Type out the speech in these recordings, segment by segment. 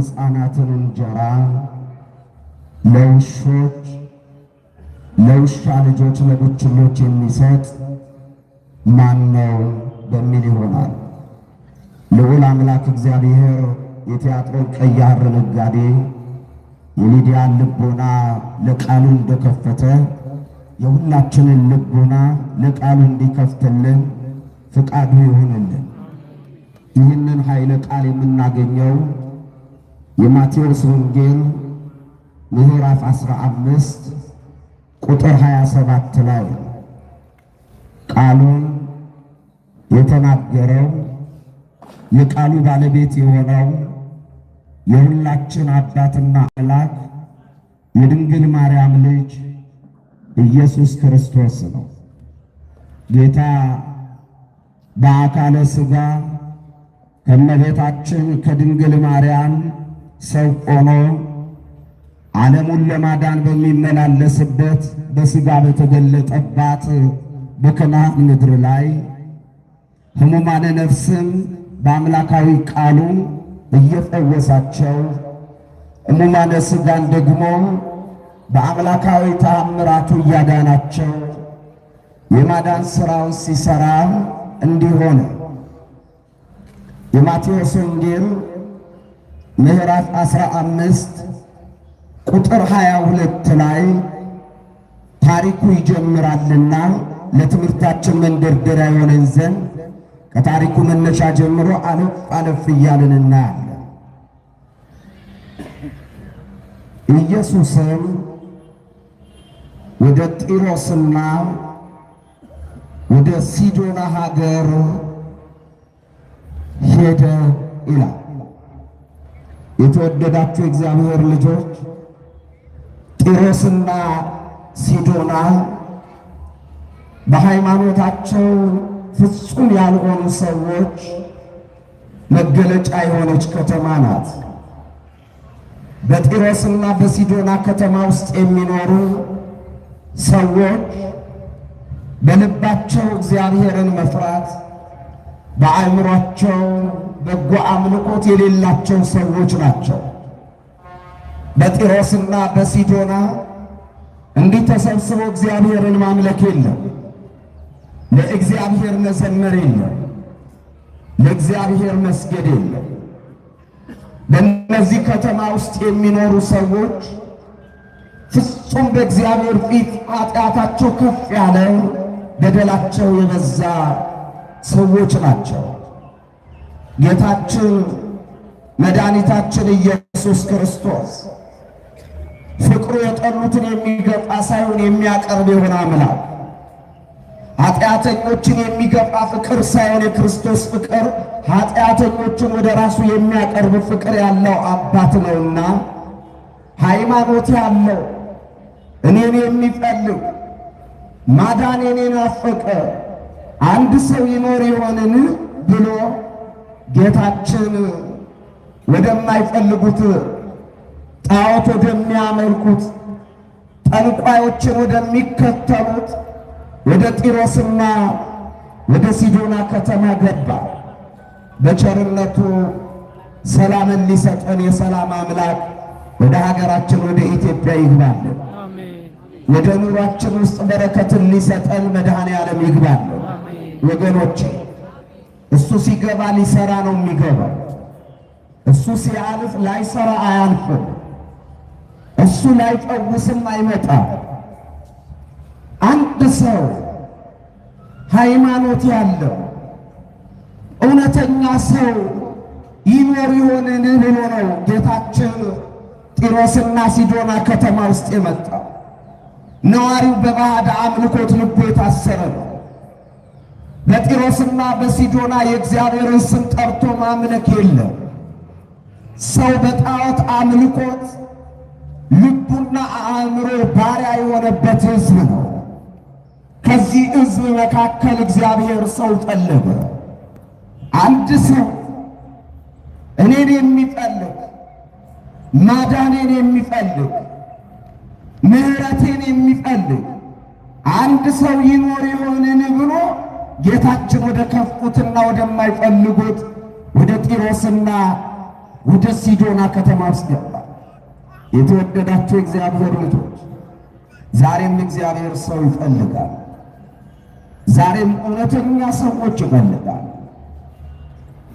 የሕፃናትን እንጀራ ለውሾች ለውሻ ልጆች ለቡችሎች የሚሰጥ ማን ነው በሚል ይሆናል። ልዑል አምላክ እግዚአብሔር የቲያጥሮን ቀይ ሐር ነጋዴ የሊዲያን ልቦና ለቃሉ እንደከፈተ የሁላችንን ልቦና ለቃሉ እንዲከፍትልን ፍቃዱ ይሁንልን። ይህንን ኃይለ ቃል የምናገኘው የማቴዎስ ወንጌል ምዕራፍ 15 ቁጥር 27 ላይ ቃሉን የተናገረው የቃሉ ባለቤት የሆነው የሁላችን አባትና አምላክ የድንግል ማርያም ልጅ ኢየሱስ ክርስቶስ ነው። ጌታ በአካለ ሥጋ ከእመቤታችን ከድንግል ማርያም ሰው ሆኖ ዓለሙን ለማዳን በሚመላለስበት በሥጋ በተገለጠባት በከነዓን ምድር ላይ ሕሙማነ ነፍስን በአምላካዊ ቃሉ እየፈወሳቸው ሕሙማነ ሥጋን ደግሞ በአምላካዊ ተአምራቱ እያዳናቸው የማዳን ሥራውን ሲሠራ እንዲህ ሆነ። የማቴዎስ ወንጌል ምዕራፍ 15 ቁጥር 22 ላይ ታሪኩ ይጀምራልና ለትምህርታችን መንደርደሪያ የሆነን ዘንድ ከታሪኩ መነሻ ጀምሮ አለፍ አለፍ እያልን እናያለን። ኢየሱስም ወደ ጢሮስና ወደ ሲዶና ሀገር ሄደ ይላል። የተወደዳችሁ እግዚአብሔር ልጆች ጢሮስና ሲዶና በሃይማኖታቸው ፍጹም ያልሆኑ ሰዎች መገለጫ የሆነች ከተማ ናት። በጢሮስና በሲዶና ከተማ ውስጥ የሚኖሩ ሰዎች በልባቸው እግዚአብሔርን መፍራት፣ በአእምሯቸው በጎ አምልኮት የሌላቸው ሰዎች ናቸው። በጢሮስና በሲዶና እንዲህ ተሰብስበው እግዚአብሔርን ማምለክ የለም፣ ለእግዚአብሔር መዘመር የለም፣ ለእግዚአብሔር መስገድ የለም። በእነዚህ ከተማ ውስጥ የሚኖሩ ሰዎች ፍጹም በእግዚአብሔር ፊት ኃጢአታቸው ከፍ ያለ በደላቸው የበዛ ሰዎች ናቸው። ጌታችን መድኃኒታችን ኢየሱስ ክርስቶስ ፍቅሩ የጠሉትን የሚገፋ ሳይሆን የሚያቀርብ የሆነ አምላክ፣ ኃጢአተኞችን የሚገፋ ፍቅር ሳይሆን የክርስቶስ ፍቅር ኃጢአተኞችን ወደ ራሱ የሚያቀርብ ፍቅር ያለው አባት ነውና ሃይማኖት ያለው እኔን የሚፈልግ ማዳኔን የናፈቀ አንድ ሰው ይኖር ይሆንን ብሎ ጌታችን ወደማይፈልጉት ጣዖት ወደሚያመልኩት ጠንቋዮችን ወደሚከተሉት ወደ ጢሮስና ወደ ሲዶና ከተማ ገባ። በቸርነቱ ሰላምን ሊሰጠን የሰላም አምላክ ወደ ሀገራችን ወደ ኢትዮጵያ ይግባልን። ወደ ኑሯችን ውስጥ በረከትን ሊሰጠን መድኃኔዓለም ይግባልን። ወገኖቼ እሱ ሲገባ ሊሰራ ነው የሚገባው። እሱ ሲያልፍ ላይሰራ አያልፍም። እሱ ላይፈውስም አይመጣም። አንድ ሰው ሃይማኖት ያለው እውነተኛ ሰው ይኖር ይሆንን ብሎ ነው ጌታችን ጢሮስና ሲዶና ከተማ ውስጥ የመጣው። ነዋሪው በባዕድ አምልኮት ልቡ የታሰረ ነው። በጢሮስና በሲዶና የእግዚአብሔርን ስም ጠርቶ ማምለክ የለም። ሰው በጣዖት አምልኮት ልቡና አእምሮ ባሪያ የሆነበት ሕዝብ ነው። ከዚህ ሕዝብ መካከል እግዚአብሔር ሰው ፈለገ። አንድ ሰው እኔን የሚፈልግ ማዳኔን የሚፈልግ ምሕረቴን የሚፈልግ አንድ ሰው ይኖር ይሆንን ብሎ ጌታችን ወደ ከፉትና ወደማይፈልጉት ወደ ጢሮስና ወደ ሲዶና ከተማ ውስጥ ገባ። የተወደዳችሁ እግዚአብሔር ልጆች ዛሬም እግዚአብሔር ሰው ይፈልጋል። ዛሬም እውነተኛ ሰዎች ይፈልጋል።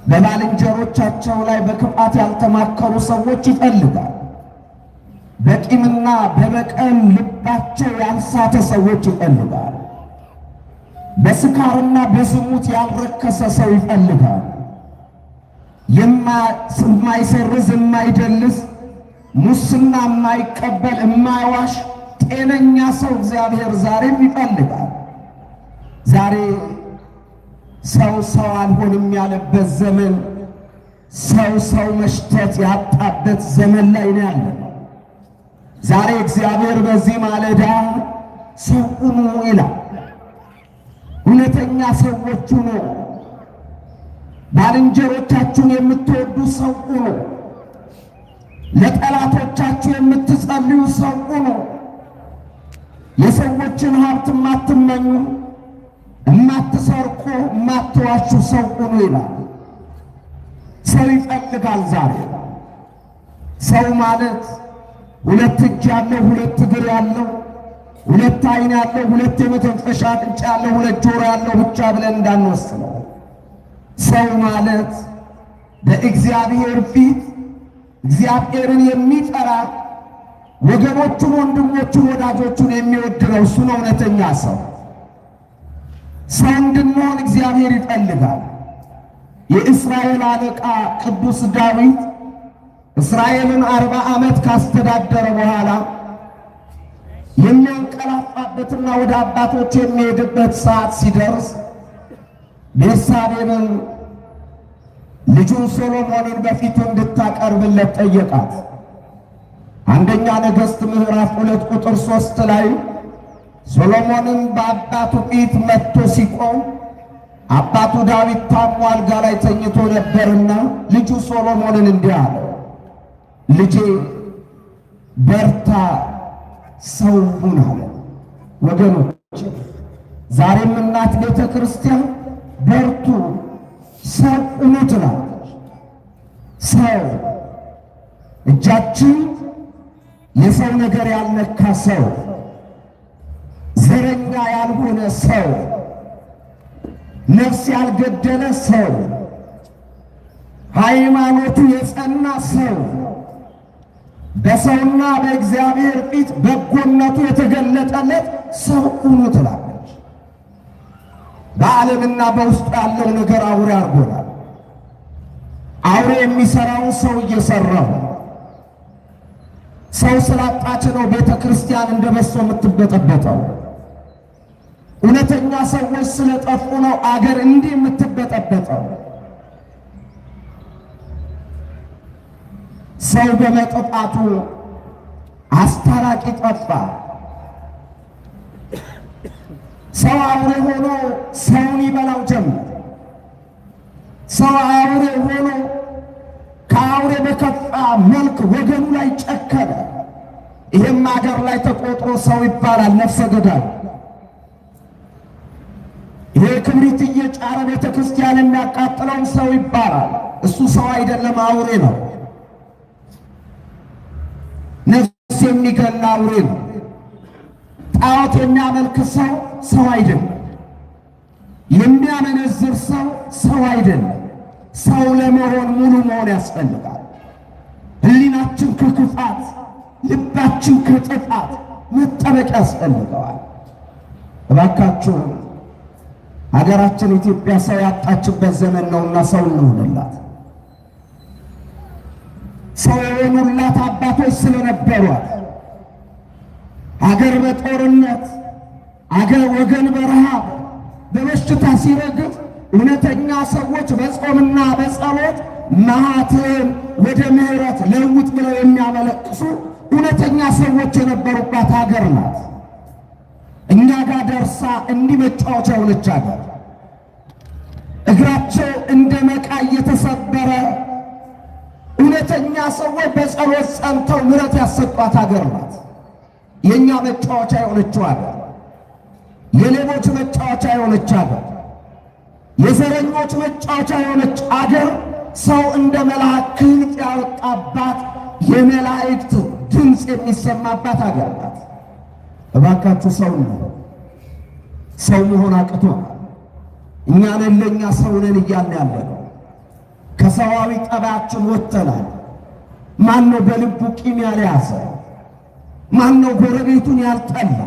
በባልንጀሮቻቸው ላይ በክፋት ያልተማከሩ ሰዎች ይፈልጋል። በቂምና በበቀል ልባቸው ያልሳተ ሰዎች ይፈልጋል። በስካርና በዝሙት ያልረከሰ ሰው ይፈልጋል። የማይሰርዝ የማይደልስ ሙስና የማይቀበል የማይዋሽ ጤነኛ ሰው እግዚአብሔር ዛሬም ይፈልጋል። ዛሬ ሰው አልሆንም ያለበት ዘመን፣ ሰው መሽተት ያጣበት ዘመን ላይ ነው ያለነው። ዛሬ እግዚአብሔር በዚህ ማለዳ ሰው ሁኑ ይላል። እውነተኛ ሰዎች ሁኑ። ባልንጀሮቻችሁን የምትወዱ ሰው ሁኑ። ለጠላቶቻችሁ የምትጸልዩ ሰው ሁኑ። የሰዎችን ሀብት የማትመኙ፣ የማትሰርቁ፣ የማትዋሹ ሰው ሁኑ ይላል። ሰው ይፈልጋል ዛሬ። ሰው ማለት ሁለት እጅ ያለው፣ ሁለት እግር ያለው፣ ሁለት ዓይን ያለው፣ ሁለት የመተንፈሻ አፍንጫ ያለው፣ ሁለት ጆሮ ያለው ብቻ ብለን እንዳንወስነው። ሰው ማለት በእግዚአብሔር ፊት እግዚአብሔርን የሚጠራ ወገኖቹን፣ ወንድሞቹን፣ ወዳጆቹን የሚወድ ነው። እሱ ነው እውነተኛ ሰው። ሰው እንድንሆን እግዚአብሔር ይፈልጋል። የእስራኤል አለቃ ቅዱስ ዳዊት እስራኤልን 40 ዓመት ካስተዳደረ በኋላ የሚያንቀላፋበትና ወደ አባቶች የሚሄድበት ሰዓት ሲደርስ ቤርሳቤህን ልጁን ሶሎሞንን በፊቱ እንድታቀርብለት ጠየቃት። አንደኛ ነገሥት ምዕራፍ 2 ቁጥር 3 ላይ ሶሎሞንን በአባቱ ፊት መጥቶ ሲቆም አባቱ ዳዊት ታሞ አልጋ ላይ ተኝቶ ነበርና ልጁ ሶሎሞንን እንዲህ አለው፣ ልጄ በርታ፣ ሰው ሁን አለ። ወገኖች ዛሬም እናት ቤተ ክርስቲያን በርቱ፣ ሰው ሁኑ ትላለች። ሰው እጃችን የሰው ነገር ያልነካ ሰው፣ ዘረኛ ያልሆነ ሰው፣ ነፍስ ያልገደለ ሰው፣ ሃይማኖቱ የጸና ሰው፣ በሰውና በእግዚአብሔር ፊት በጎነቱ የተገለጠለት ሰው ሁኑ ትላለች። በዓለምና በውስጡ ያለው ነገር አውሬ አድርጎናል። አውሬ የሚሰራውን ሰው እየሰራው ሰው ስላጣች ነው ቤተ ክርስቲያን እንደ በሶ የምትበጠበጠው። እውነተኛ ሰዎች ስለጠፉ ነው አገር እንዲህ የምትበጠበጠው። ሰው በመጠፋቱ አስታራቂ ጠፋ። ሰው አውሬ ሆኖ ሰውን ይበላው ጀመር። ሰው አውሬ ሆኖ ከአውሬ በከፋ መልክ ወገኑ ላይ ጨከነ። ይህም አገር ላይ ተቆጥሮ ሰው ይባላል ነፍሰ ገዳይ። ይሄ ክብሪት እየጫረ ቤተ ክርስቲያን የሚያቃጥለውን ሰው ይባላል። እሱ ሰው አይደለም፣ አውሬ ነው። ነፍስ የሚገላ አውሬ ነው። ጣዖት የሚያመልክ ሰው ሰው አይደለም። የሚያመነዝር ሰው ሰው አይደለም። ሰው ለመሆን ሙሉ መሆን ያስፈልጋል። ሕሊናችን ከክፋት ልባችን ከጥፋት መጠበቅ ያስፈልገዋል። እባካችሁ ሀገራችን ኢትዮጵያ ሰው ያጣችበት ዘመን ነውና ሰው እንሆንላት። ሰው የሆኑላት አባቶች ስለነበሯት ሀገር በጦርነት አገር ወገን በረሃብ በበሽታ ሲረግፍ እውነተኛ ሰዎች በጾምና በጸሎት መዓትን ወደ ምሕረት ለውጥ ብለው የሚያመለክሱ እውነተኛ ሰዎች የነበሩባት ሀገር ናት። እኛ ጋር ደርሳ እንዲህ መጫወቻ የሆነች ሀገር፣ እግራቸው እንደ መቃ እየተሰበረ እውነተኛ ሰዎች በጸሎት ጸንተው ምሕረት ያሰጧት ሀገር ናት። የእኛ መጫወቻ የሆነችው ሀገር፣ የሌቦች መጫወቻ የሆነች ሀገር፣ የዘረኞች መጫወቻ የሆነች አገር ሰው እንደ መልአክ ክንፍ ያወጣባት የመላእክት ድምፅ የሚሰማባት ሀገር ናት። እባካችሁ ሰው መሆን አቅቶናል። እኛ ነን ለእኛ ሰው ነን እያልን ያለነው። ከሰዋዊ ጠባያችን ወጥተናል። ማነው በልቡ ቂም ያልያዘ? ማነው ጎረቤቱን ያልጠላ?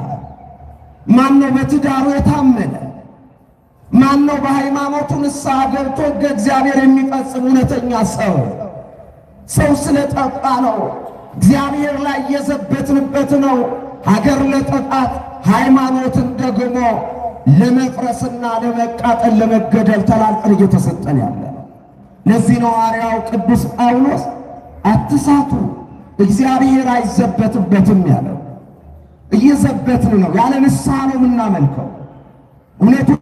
ማነው በትዳሩ የታመነ? ማነው በሃይማኖቱ ንስሐ ገብቶ እግዚአብሔር የሚፈጽም እውነተኛ ሰው? ሰው ስለጠፋ ነው። እግዚአብሔር ላይ የዘበትንበት ነው። ሀገር ለጥፋት ሃይማኖትን ደግሞ ለመፍረስና ለመቃጠል ለመገደል ተላልፈን እየተሰጠን ያለ ነው። ለዚህ ነው ሐዋርያው ቅዱስ ጳውሎስ አትሳቱ፣ እግዚአብሔር አይዘበትበትም ያለው። እየዘበትን ነው። ያለ ንስሐ ነው የምናመልከው። እውነቱን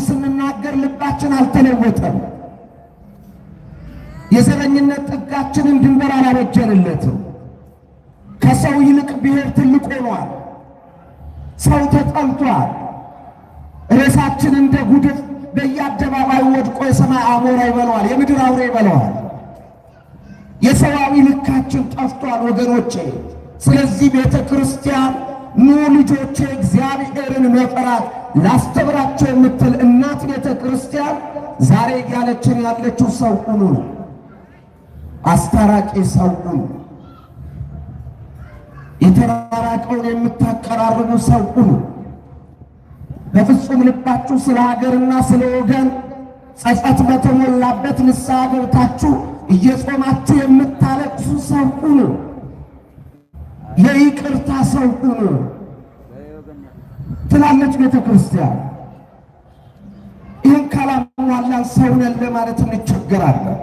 ስንናገር ልባችን አልተለወጠም። የዘረኝነት ጥጋችንን ድንበር አላበጀንለትም። ከሰው ይልቅ ብሔር ትልቅ ሆኗል። ሰው ተጠልቷል። ሬሳችን እንደ ጉድፍ በየአደባባዩ ወድቆ የሰማይ አሞራ ይበለዋል፣ የምድር አውሬ ይበለዋል። የሰዋዊ ልካችን ጠፍቷል ወገኖቼ። ስለዚህ ቤተ ክርስቲያን ኑ ልጆቼ እግዚአብሔርን መፍራት ላስተምራቸው የምትል እናት ቤተ ክርስቲያን ዛሬ ያለችን ያለችው ሰው ሁኑ ነው። አስታራቂ ሰው ሁኑ። የተራራቀውን የምታቀራርቡ ሰው ሁኑ። በፍጹም ልባችሁ ስለ ሀገርና ስለ ወገን ጸጸት በተሞላበት ንስሐ ገብታችሁ እየጾማችሁ የምታለቅሱ ሰው ሁኑ። የይቅርታ ሰው ሁኑ ትላለች ቤተ ክርስቲያን። ይህን ካላሟላን ሰው ነን ለማለት እንቸገራለን።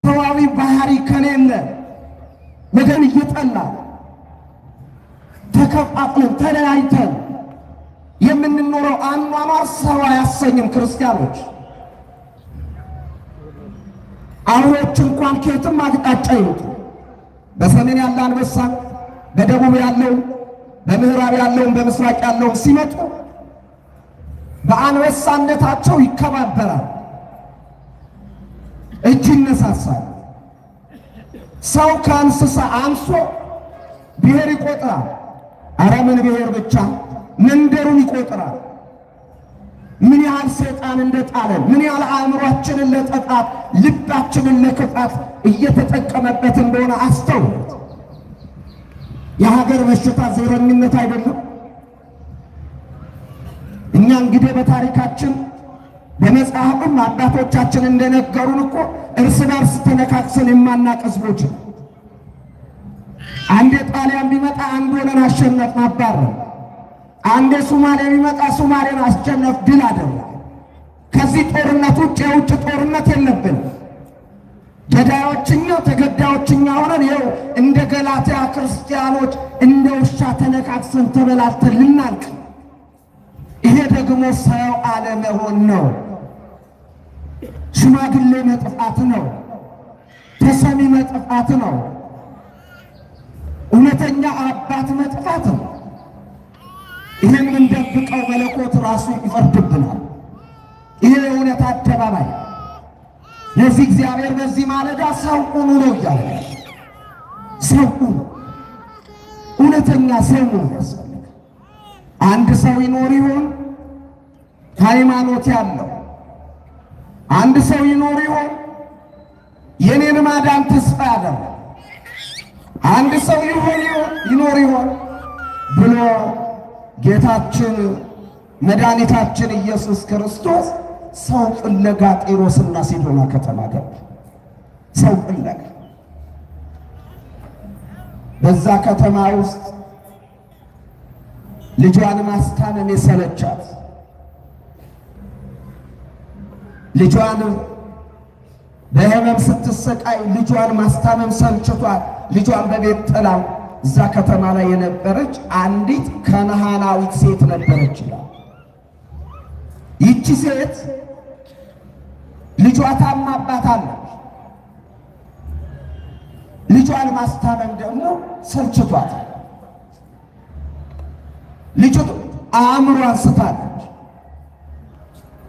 ሰዋዊ ባህሪ ከሌለ ወገን እየጠላ ተከፋፍለን ተለያይተን የምንኖረው አኗኗር ሰው አያሰኝም። ክርስቲያኖች አውሬዎች እንኳን ከየትም አቅጣጫ ይመጡ። በሰሜን ያለ አንበሳ፣ በደቡብ ያለው፣ በምዕራብ ያለው፣ በምስራቅ ያለው ሲመጡ በአንበሳነታቸው ይከባበራል፣ እጅ ይነሳሳል። ሰው ከእንስሳ አንሶ ብሔር ይቆጥራል። አረ ምን ብሔር ብቻ መንደሩን ይቆጥራል። ምን ያህል ሰይጣን እንደጣለን፣ ምን ያህል አእምሯችንን ለጥፋት ልባችንን ለክፋት እየተጠቀመበት እንደሆነ አስተውሉት። የሀገር በሽታ ዘረኝነት አይደለም። እኛ እንግዲህ በታሪካችን በመጽሐፍም አባቶቻችን እንደነገሩን እኮ እርስ በርስ ተነካክሰን የማናቅ ሕዝቦች ነው። አንዴ ጣሊያን ቢመጣ አንድ ሆነን አሸነፍን አባረን። አንዴ ሶማሌ ቢመጣ ሶማሌን አስጨነፍ ድል አደረግን። ከዚህ ጦርነት ውጭ የውጭ ጦርነት የለብንም። ገዳዮችኛ ተገዳዮችኛ ሆነን ይኸው እንደ ገላትያ ክርስቲያኖች እንደ ውሻ ተነካክሰን ተበላልተን ልናልቅ። ይሄ ደግሞ ሰው አለመሆን ነው። ሽማግሌ መጥፋት ነው። ተሰሚ መጥፋት ነው። እውነተኛ አባት መጥፋት ነው። ይህን እንደብቀው መለኮት ራሱ ይፈርድብናል። ይሄ የእውነት አደባባይ። ለዚህ እግዚአብሔር በዚህ ማለዳ ሰው ሁኑ ነው እያለ ሰው ሁኑ። እውነተኛ ሰው ነው ያስፈልግ። አንድ ሰው ይኖር ይሆን ሃይማኖት ያለው? አንድ ሰው ይኖር ይሆን የኔን ማዳን ተስፋ ያደረገ? አንድ ሰው ይኖር ይሆን ብሎ ጌታችን መድኃኒታችን ኢየሱስ ክርስቶስ ሰው ፍለጋ ጢሮስና ሲዶና ከተማ ገባ። ሰው ፍለጋ በዛ ከተማ ውስጥ ልጇን ማስታመም የሰለቻት፣ ልጇን በህመም ስትሰቃይ ልጇን ማስታመም ሰልችቷት ልጇን በቤት ጥላ እዛ ከተማ ላይ የነበረች አንዲት ከነሃናዊት ሴት ነበረች ይላል። ይቺ ሴት ልጇ ታማባታለች። ልጇን ማስታመም ደግሞ ሰልችቷት ልጁ አእምሯን ስታለች።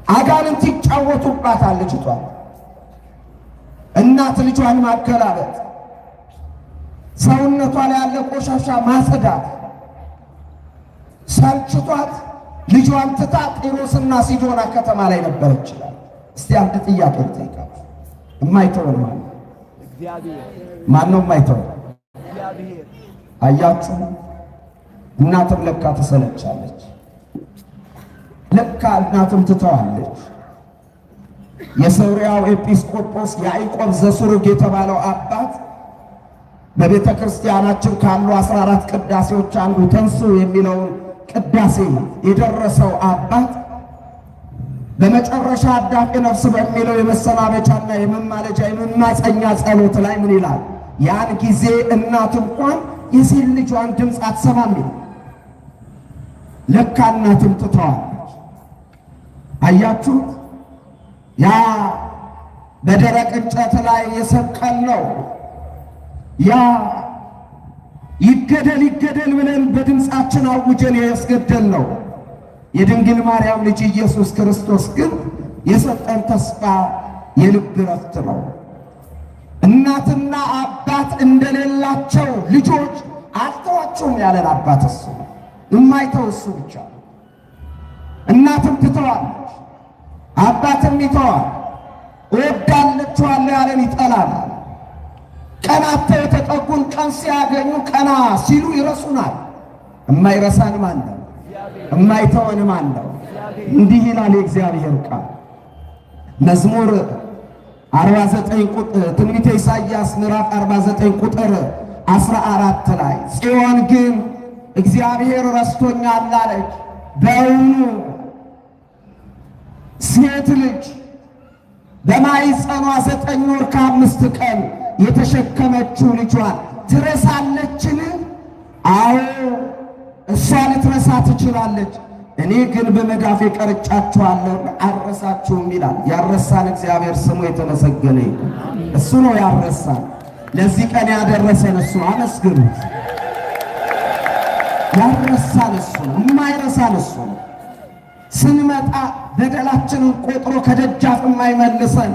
አጋንንት ይጫወቱባታል። ልጅቷ እናት ልጇን ማገላበጥ፣ ሰውነቷ ላይ ያለ ቆሻሻ ማጽዳት ሰልችቷት ልጇን ትታ ጢሮስና ሲዶና ከተማ ላይ ነበረች ይላል። እስቲ አንድ ጥያቄ ልጠይቃችሁ። የማይተወን ማለት እግዚአብሔር ማን ነው? የማይተወን እግዚአብሔር። አያችሁ፣ እናትም ለካ ትሰለቻለች፣ ለካ እናትም ትተዋለች። የሶርያው ኤጲስቆጶስ ያዕቆብ ዘሱርግ የተባለው አባት በቤተ ክርስቲያናችን ካሉ 14 ቅዳሴዎች አንዱ ተንሱ የሚለውን ቅዳሴ የደረሰው አባት በመጨረሻ አዳፌ ነፍስ በሚለው የመሰናበቻና የመማለጃ የመማፀኛ ጸሎት ላይ ምን ይላል? ያን ጊዜ እናት እንኳን የሴት ልጇን ድምፅ አትሰማም ይላል። ለካ እናትም ትተዋለች። አያችሁ፣ ያ በደረቅ እንጨት ላይ የሰቀልነው ያ ይገደል ይገደል ብለን በድምፃችን አውጀን ያስገደልነው የድንግል ማርያም ልጅ ኢየሱስ ክርስቶስ ግን የሰጠን ተስፋ የልብ ረፍት ነው። እናትና አባት እንደሌላቸው ልጆች አልተዋቸውም ያለን አባት እሱ የማይተው እሱ ብቻ። እናትም ትተዋለች፣ አባትም ይተዋል። እወዳለችዋለሁ ያለን ይጠላናል። ቀናተው የተጠጉን ቀን ሲያገኙ ቀና ሲሉ ይረሱናል። የማይረሳን ማን ነው? የማይተወን ማን ነው? እንዲህ ይላል የእግዚአብሔር ቃል መዝሙር 49 ቁጥር ትንቢተ ኢሳይያስ ምዕራፍ 49 ቁጥር 14 ላይ ጽዮን ግን እግዚአብሔር ረስቶኛል አለች። በእውኑ ሴት ልጅ በማኅፀኗ 9 ወር ከ5 ቀን የተሸከመችው ልጇን ትረሳለችን? አዎ እሷ ልትረሳ ትችላለች። እኔ ግን በመዳፌ ቀርጫችኋለሁ አልረሳችሁም ይላል። ያረሳን እግዚአብሔር ስሙ የተመሰገነ ይሁን። እሱ ነው ያረሳን። ለዚህ ቀን ያደረሰን እሱ። አመስግኑት። ያረሳን እሱ ነው፣ የማይረሳን እሱ ነው። ስንመጣ በደላችንን ቆጥሮ ከደጃፍ የማይመልሰን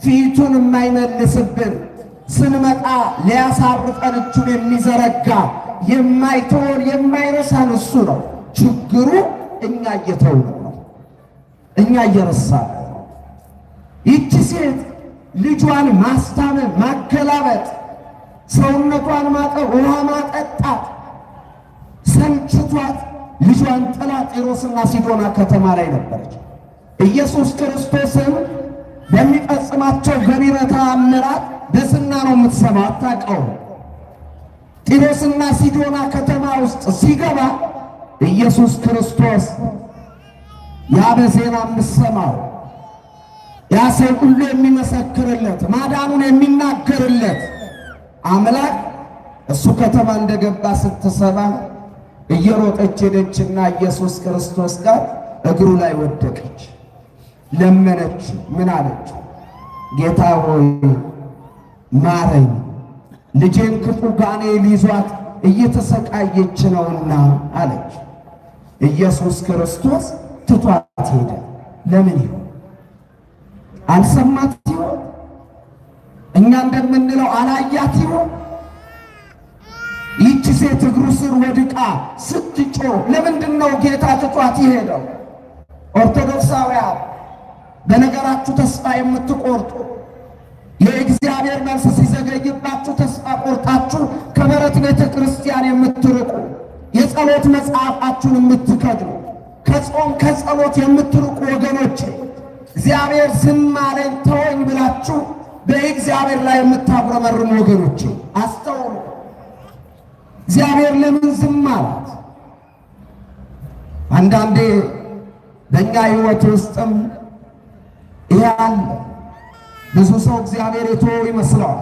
ፊቱን የማይመልስብን ስንመጣ ሊያሳርፈን እጁን የሚዘረጋ የማይተወን የማይረሳን እሱ ነው። ችግሩ እኛ እየተውነው ነው፣ እኛ እየረሳን ነው። ይቺ ሴት ልጇን ማስታመም፣ ማገላበጥ፣ ሰውነቷን ማጠብ፣ ውሃ ማጠጣት ሰልችቷት ልጇን ጥላ ጢሮስና ሲዶና ከተማ ላይ ነበረች። ኢየሱስ ክርስቶስን በሚፈጽማቸው ገቢረ ተአምራት በዝና ነው የምትሰማው፣ አታውቀውም። ጢሮስና ሲዶና ከተማ ውስጥ ሲገባ ኢየሱስ ክርስቶስ ያ በዜና የምትሰማው ያ ሰው ሁሉ የሚመሰክርለት ማዳኑን የሚናገርለት አምላክ እሱ ከተማ እንደገባ ስትሰማ እየሮጠች ሄደችና ኢየሱስ ክርስቶስ ጋር እግሩ ላይ ወደቀች፣ ለመነች። ምን አለች? ጌታ ሆይ ማረኝ፣ ልጄን ክፉ ጋኔን ይዟት እየተሰቃየች ነውና አለች። ኢየሱስ ክርስቶስ ትቷት ሄደ። ለምን ይሆን? አልሰማት ይሆን? እኛ እንደምንለው አላያት ይሆን? ይህች ሴት እግሩ ስር ወድቃ ስትጮህ ለምንድን ነው ጌታ ትቷት የሄደው? ኦርቶዶክሳውያን በነገራችሁ ተስፋ የምትቆርጡ የእግዚአብሔር መልስ ሲዘገይባችሁ ተስፋ ቆርጣችሁ ከበረት ቤተ ክርስቲያን የምትርቁ የጸሎት መጽሐፋችሁን የምትከድኑ ከጾም ከጸሎት የምትርቁ ወገኖቼ እግዚአብሔር ዝም አለኝ ተወኝ ብላችሁ በእግዚአብሔር ላይ የምታጉረመርሙ ወገኖቼ አስተውሉ። እግዚአብሔር ለምን ዝም አላት? አንዳንዴ በእኛ ሕይወት ውስጥም ይሄ አለ። ብዙ ሰው እግዚአብሔር የተወው ይመስለዋል።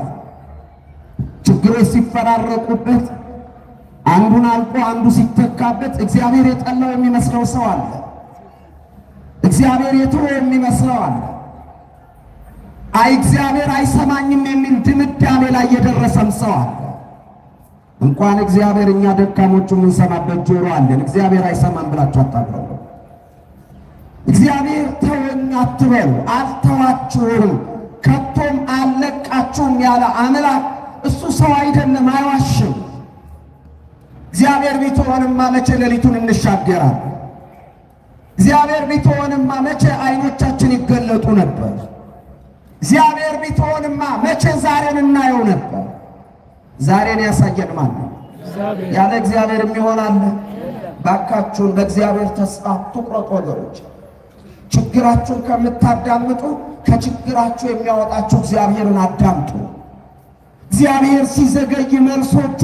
ችግሮች ሲፈራረቁበት አንዱን አልቆ አንዱ ሲተካበት እግዚአብሔር የጠላው የሚመስለው ሰው አለ። እግዚአብሔር የተወው የሚመስለው አለ። አይ እግዚአብሔር አይሰማኝም የሚል ድምዳሜ ላይ የደረሰም ሰው አለ። እንኳን እግዚአብሔር እኛ ደካሞቹ የምንሰማበት ጆሮ አለን። እግዚአብሔር አይሰማም ብላችሁ አታውቁም። እግዚአብሔር ተወኝ አትበሉ፣ አልተዋችሁም ከቶም አልለቃችሁም ያለ አምላክ እሱ ሰው አይደለም፣ አይዋሽም። እግዚአብሔር ቢተወንማ መቼ ሌሊቱን እንሻገራለን? እግዚአብሔር ቢተወንማ መቼ አይኖቻችን ይገለጡ ነበር? እግዚአብሔር ቢተወንማ መቼ ዛሬን እናየው ነበር? ዛሬን ያሳየን ማን ነው? ያለ እግዚአብሔር የሚሆናል? ባካችሁን በእግዚአብሔር ተስፋ አትቁረጡ ወገኖች። ችግራችሁን ከምታዳምጡ ከችግራችሁ የሚያወጣችሁ እግዚአብሔርን አዳምጡ። እግዚአብሔር ሲዘገይ መልሶቹ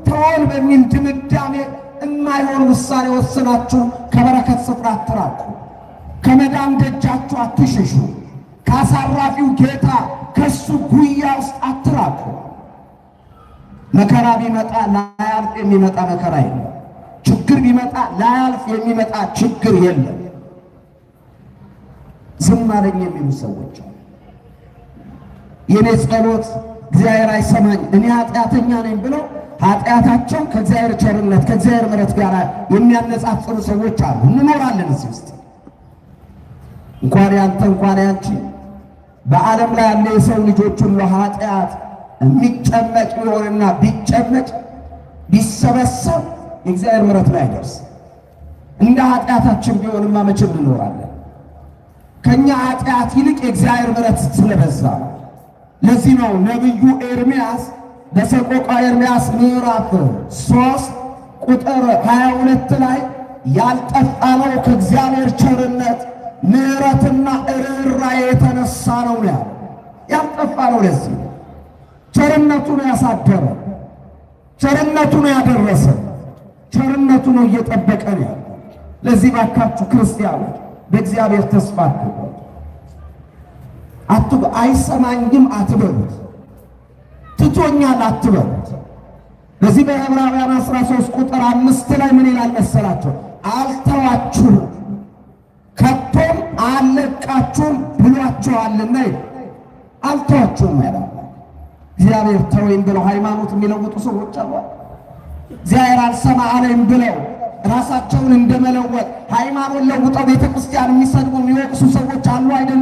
ተወን በሚል ድምዳሜ የማይሆን ውሳኔ ወስናችሁ ከበረከት ስፍራ አትራቁ። ከመዳን ደጃችሁ አትሽሹ። ካሳራፊው ጌታ ከሱ ጉያ ውስጥ አትራቁ። መከራ ቢመጣ ላያልፍ የሚመጣ መከራ የለም። ችግር ቢመጣ ላያልፍ የሚመጣ ችግር የለም። ዝም አለኝ የሚሉ ሰዎች የኔ ጸሎት እግዚአብሔር አይሰማኝ እኔ ኃጢአተኛ ነኝ ብለው ኃጢአታቸው ከእግዚአብሔር ቸርነት ከእግዚአብሔር ምሕረት ጋር የሚያነጻጽሩ ሰዎች አሉ። እንኖራለን እዚህ ውስጥ። እንኳን ያንተ እንኳን ያንቺ በዓለም ላይ ያለ የሰው ልጆች ሁሉ ኃጢአት የሚጨመቅ ቢሆንና ቢጨመቅ ቢሰበሰብ የእግዚአብሔር ምሕረት ላይ አይደርስ። እንደ ኃጢአታችን ቢሆንማ መቼም እንኖራለን። ከኛ ኃጢአት ይልቅ የእግዚአብሔር ምሕረት ስለበዛ ነው። ለዚህ ነው ነቢዩ ኤርምያስ በሰቆቃወ ኤርምያስ ምዕራፍ 3 ቁጥር 22 ላይ ያልጠፋነው ከእግዚአብሔር ቸርነት ምሕረትና ርኅራኄ የተነሳ ነው ያለው። ያልጠፋነው ለዚህ ቸርነቱ ነው ያሳደረ፣ ቸርነቱ ነው ያደረሰ፣ ቸርነቱ ነው እየጠበቀ ነው ያለው። ለዚህ ባካችሁ ክርስቲያኖች በእግዚአብሔር ተስፋ አትበሉ። አይሰማኝም አትበሉት። ትቶኛል አትበሉት። በዚህ በዕብራውያን 13 ቁጥር 5 ላይ ምን ይላል መሰላችሁ? አልተዋችሁም ከቶም አልለቃችሁም ብሏቸዋልና አልተዋችሁም ይላል። እግዚአብሔር ተወኝ ብለው ሃይማኖት የሚለውጡ ሰዎች አሉ። እግዚአብሔር አልሰማ አለኝ ብለው ራሳቸውን እንደመለወጥ ሃይማኖት ለውጠው ቤተክርስቲያን የሚሰድቡ የሚወቅሱ ሰዎች አሉ አይደል?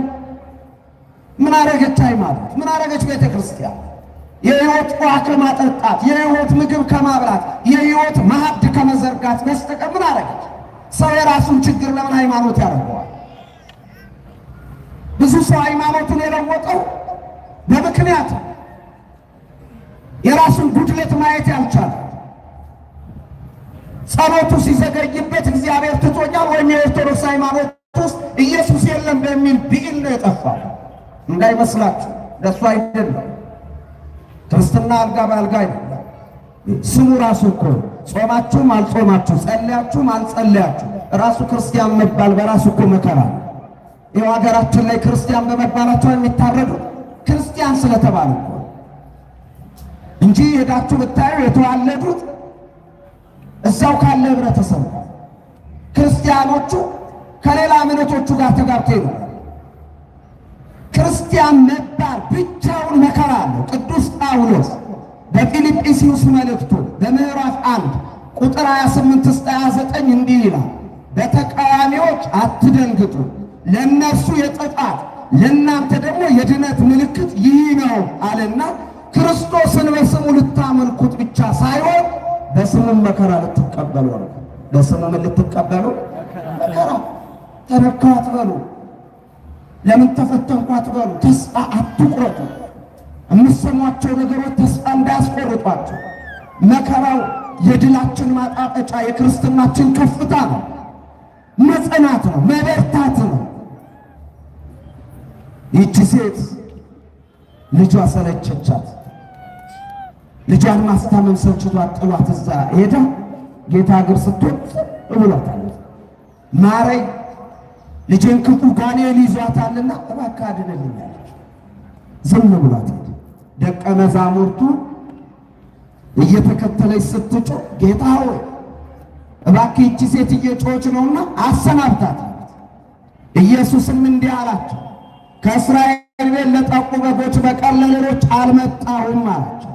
ምን አረገች ሃይማኖት? ምን አረገች ቤተክርስቲያን? የሕይወት ውሃ ከማጠጣት፣ የሕይወት ምግብ ከማብላት፣ የሕይወት ማዕድ ከመዘርጋት በስተቀር ምን አረገች? ሰው የራሱን ችግር ለምን ሃይማኖት ያደርገዋል? ብዙ ሰው ሃይማኖቱን የለወጠው በምክንያት የራሱን ጉድለት ማየት ያልቻለ፣ ጸሎቱ ሲዘገይበት እግዚአብሔር ትቶኛል ወይም የኦርቶዶክስ ሃይማኖት ውስጥ ኢየሱስ የለም በሚል ብዕል ነው የጠፋው። እንዳይመስላችሁ ለሱ አይደለም። ክርስትና አልጋ በአልጋ አይደለም። ስሙ ራሱ እኮ ጾማችሁም አልጾማችሁ ጸለያችሁም አልጸለያችሁ ራሱ ክርስቲያን መባል በራሱ እኮ መከራ ነው። ይኸው ሀገራችን ላይ ክርስቲያን በመባላቸው የሚታረዱ ክርስቲያን ስለተባሉ እኮ እንጂ ሄዳችሁ ብታዩ የተዋለዱት እዛው ካለ ህብረተሰብ ክርስቲያኖቹ ከሌላ እምነቶቹ ጋር ተጋብተው ነው። ክርስቲያን መባል ብቻውን መከራ አለው። ቅዱስ ጳውሎስ በፊልጵስዩስ መልእክቱ በምዕራፍ 1 ቁጥር 28 እስከ 29 እንዲህ ይላል፣ በተቃዋሚዎች አትደንግጡ፣ ለእነርሱ የጥፋት ለእናንተ ደግሞ የድነት ምልክት ይህ ነው አለና ክርስቶስን በስሙ ልታመልኩት ብቻ ሳይሆን በስሙም መከራ ልትቀበሉ ነው። በስሙ ምን ልትቀበሉ? መከራ። ተነካሁ አትበሉ። ለምን ተፈተንኩ አትበሉ። ተስፋ አትቁረጡ። የምትሰሟቸው ነገሮች ተስፋ እንዳያስቆርጧቸው። መከራው የድላችን ማጣፈጫ የክርስትናችን ከፍታ ነው። መጽናት ነው፣ መበርታት ነው። ይህች ሴት ልጇ ሰለቸቻት። ልጇን ማስታመም ሰልችቷት ጥሏት እዛ ሄዳ ጌታ እግር ስትወጥ ብሏታል። ማረኝ ልጄን ክፉ ጋኔን ይዟታልና እባክህ አድነልኝ አለች። ዝም ብሏት ደቀ መዛሙርቱ እየተከተለች ስትጮህ ጌታ ሆይ እባክህ ይህች ሴት እየጮኸች ነውና አሰናብታት። ኢየሱስም እንዲህ አላቸው፣ ከእስራኤል ቤት ለጠፉ በጎች በቀር ለሌሎች አልመጣሁም አላቸው።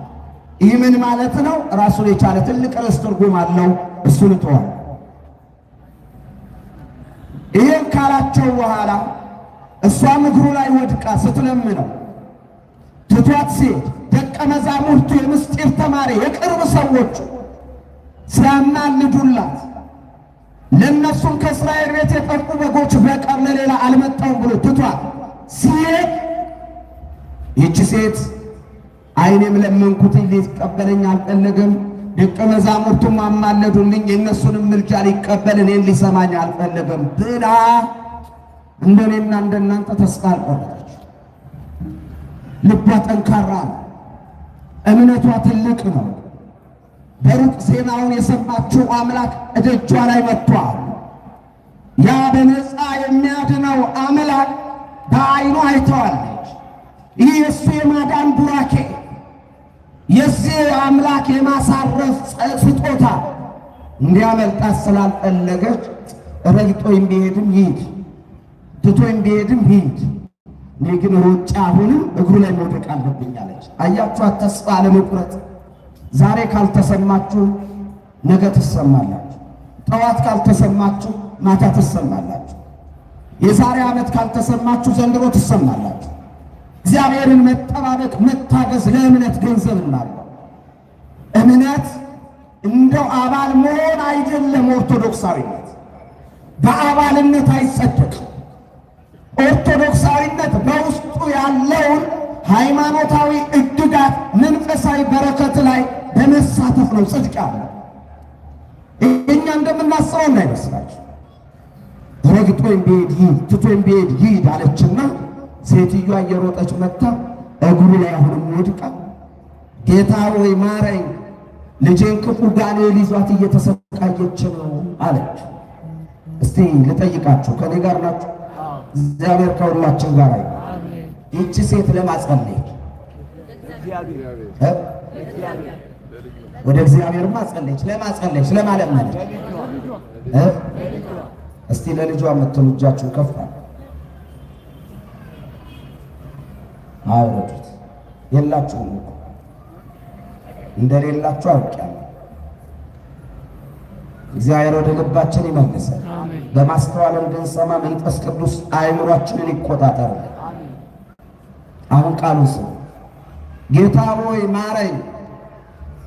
ይህ ምን ማለት ነው? ራሱን የቻለ ትልቅ ርዕስ ትርጉም አለው። እሱን ተዋል። ይህን ካላቸው በኋላ እሷም እግሩ ላይ ወድቃ ስትለምነው ትቷት ሲሄድ ደቀ መዛሙርቱ የምስጢር ተማሪ የቅርብ ሰዎቹ ሲያማልዱላት ለእነሱም ከእስራኤል ቤት የጠፉ በጎች በቀር ለሌላ አልመጣሁም ብሎ ትቷት ሲሄድ ይህች ሴት ዓይኔም ለመንኩትኝ ሊቀበለኝ አልፈለገም፣ ደቀ መዛሙርቱም አማለዱልኝ የእነሱንም ምልጃ ሊቀበል እኔን ሊሰማኝ አልፈለገም ብላ እንደኔና እንደናንተ ተስፋ አልቆረጠች። ልቧ ጠንካራ ነው። እምነቷ ትልቅ ነው። በሩቅ ዜናውን የሰማችው አምላክ እደጇ ላይ መጥቷል። ያ በነፃ የሚያድነው አምላክ በዓይኗ አይተዋለች። ይህ የእሱ የማዳን ቡራኬ፣ የዚህ አምላክ የማሳረፍ ስጦታ እንዲያመልጣት ስላልፈለገች ረግጦኝ ቢሄድም ይሂድ፣ ትቶኝ ቢሄድም ይሂድ፣ እኔ ግን ሮጬ አሁንም እግሩ ላይ መውደቅ አለብኝ አለች። አያችኋት? ተስፋ አለመቁረጥ። ዛሬ ካልተሰማችሁ ነገ ትሰማላችሁ። ጠዋት ካልተሰማችሁ ማታ ትሰማላችሁ። የዛሬ ዓመት ካልተሰማችሁ ዘንድሮ ትሰማላችሁ። እግዚአብሔርን መጠባበቅ መታገዝ ለእምነት ገንዘብ እናለው። እምነት እንደው አባል መሆን አይደለም። ኦርቶዶክሳዊነት በአባልነት አይጸደቅም። ኦርቶዶክሳዊነት በውስጡ ያለውን ሃይማኖታዊ እድጋት መንፈሳዊ በረከት ላይ በመሳተፍ ነው ጽድቅ ያለው። እኛ እንደምናስበው እንዳይመስላችሁ። ረግጦኝ ቢሄድ ይሂድ፣ ትቶኝ ቢሄድ ይሂድ አለችና ሴትዮዋ እየሮጠች መጣ እግሩ ላይ አሁንም ወድቃ ጌታ ሆይ ማረኝ፣ ልጄን ክፉ ጋኔን ይዟት እየተሰቃየች ነው አለች። እስቲ ልጠይቃችሁ፣ ከኔ ጋር ናችሁ? እግዚአብሔር ከሁላችን ጋር አይደል? ይህች ሴት ለማጸለይ ወደ እግዚአብሔር ማጸለች፣ ለማጸለች፣ ለማለመን እስቲ ለልጇ የምትሉ እጃችሁን ከፍ አውርዱት። የላችሁም እኮ እንደሌላችሁ አውቄያለሁ። እግዚአብሔር ወደ ልባችን ይመልሰን፣ በማስተዋል እንድንሰማ መንፈስ ቅዱስ አእምሯችንን ይቆጣጠር። አሁን ቃሉ ስሙ። ጌታ ሆይ ማረኝ፣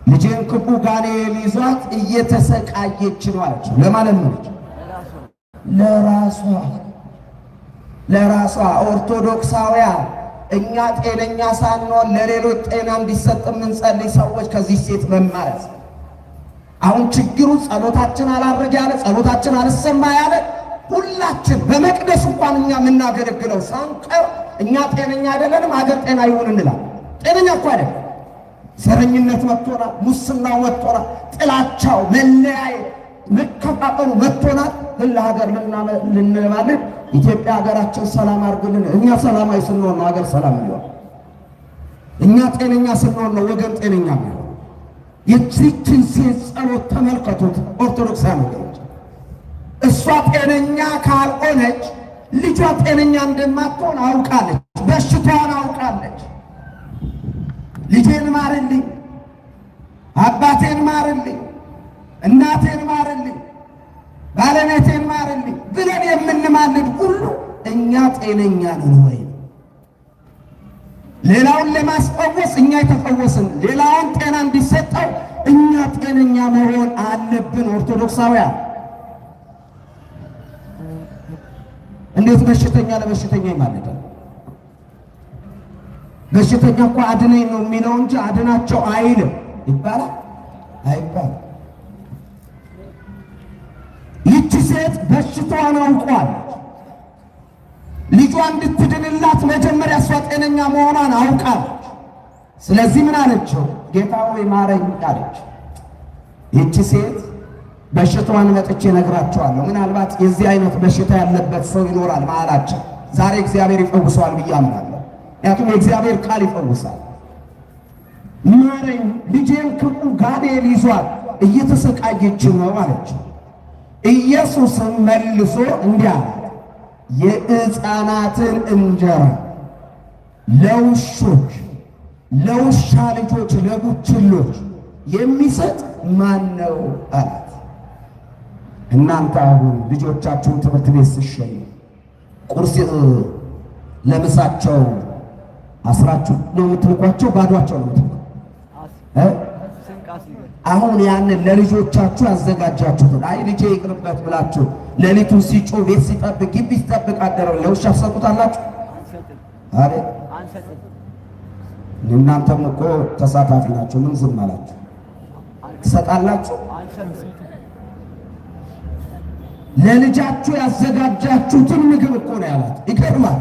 ልጄን ክፉ ጋኔን ይዟት እየተሰቃየች ነው አለችው። ለማለት ነው? ለራሷ ኦርቶዶክሳውያን እኛ ጤነኛ ሳንሆን ለሌሎች ጤና እንዲሰጥ የምንጸልይ ሰዎች ከዚህ ሴት መማረስ። አሁን ችግሩ ጸሎታችን አላረግ ያለ፣ ጸሎታችን አልሰማ ያለ፣ ሁላችን በመቅደስ እንኳን እኛ የምናገለግለው ሳንቀር እኛ ጤነኛ አይደለንም፣ ሀገር ጤና ይሁን እንላለን። ጤነኛ እኮ አይደለም። ዘረኝነት መጥቶናል፣ ሙስናው መጥቶናል፣ ጥላቻው፣ መለያየት፣ መከፋፈሉ መጥቶናል። ለሀገር ልንማልድ ኢትዮጵያ ሀገራችን ሰላም አድርግልን። እኛ ሰላማዊ ስንሆን ነው ሀገር ሰላም ይሆን። እኛ ጤነኛ ስንሆን ነው ወገን ጤነኛ ነው። የዚህችን ሴት ጸሎት ተመልከቱት ኦርቶዶክሳውያን ወገኖች። እሷ ጤነኛ ካልሆነች ልጇ ጤነኛ እንደማትሆን አውቃለች፣ በሽታዋን አውቃለች። ልጄን ማርልኝ፣ አባቴን ማርልኝ፣ እናቴን ማርልኝ፣ ባለቤቴን ማርልኝ ብለን የምንማልድ ሁሉ እኛ ጤነኛ ነን ወይ? ሌላውን ለማስፈወስ እኛ የተፈወስን፣ ሌላውን ጤና እንዲሰጠው እኛ ጤነኛ መሆን አለብን። ኦርቶዶክሳውያን እንዴት በሽተኛ ለበሽተኛ ይማልዳል? በሽተኛ እኮ አድነኝ ነው የሚለው እንጂ አድናቸው አይልም ይባላል አይባልም። ይህች ሴት በሽታዋን አውቋለች። ልጇ እንድትድንላት መጀመሪያ እሷ ጤነኛ መሆኗን አውቃለች። ስለዚህ ምን አለችው? ጌታ ሆይ ማረኝ አለች። ይህች ሴት በሽታዋን መጥቼ እነግራቸዋለሁ። ምናልባት የዚህ አይነት በሽታ ያለበት ሰው ይኖራል መሃላችን። ዛሬ እግዚአብሔር ይፈውሰዋል ብዬ አምናለሁ። ምክንያቱም የእግዚአብሔር ቃል ይፈውሳል። ማረኝ፣ ልጄን ክፉ ጋኔን ይዟት እየተሰቃየች ነው አለች። ኢየሱስም መልሶ እንዲህ አለ፣ የሕፃናትን እንጀራ ለውሾች፣ ለውሻ ልጆች፣ ለቡችሎች የሚሰጥ ማን ነው አላት። እናንተ አሁን ልጆቻችሁን ትምህርት ቤት ስትሸኙ ቁርስ ለምሳቸው አስራችሁ ነው የምትልኳቸው? ባዷቸው ነው የምትልኩ? አሁን ያንን ለልጆቻችሁ ያዘጋጃችሁትን አይ ልጄ ይቅርበት ብላችሁ ሌሊቱን ሲጮህ ቤት ሲጠብቅ ግቢ ሲጠብቅ አደረው ለውሻ ትሰጡታላችሁ? አይደል? እናንተም እኮ ተሳታፊ ናችሁ። ምን ዝም አላችሁ? ትሰጣላችሁ? ለልጃችሁ ያዘጋጃችሁትን ምግብ እኮ ነው ያላት። ይገርማል።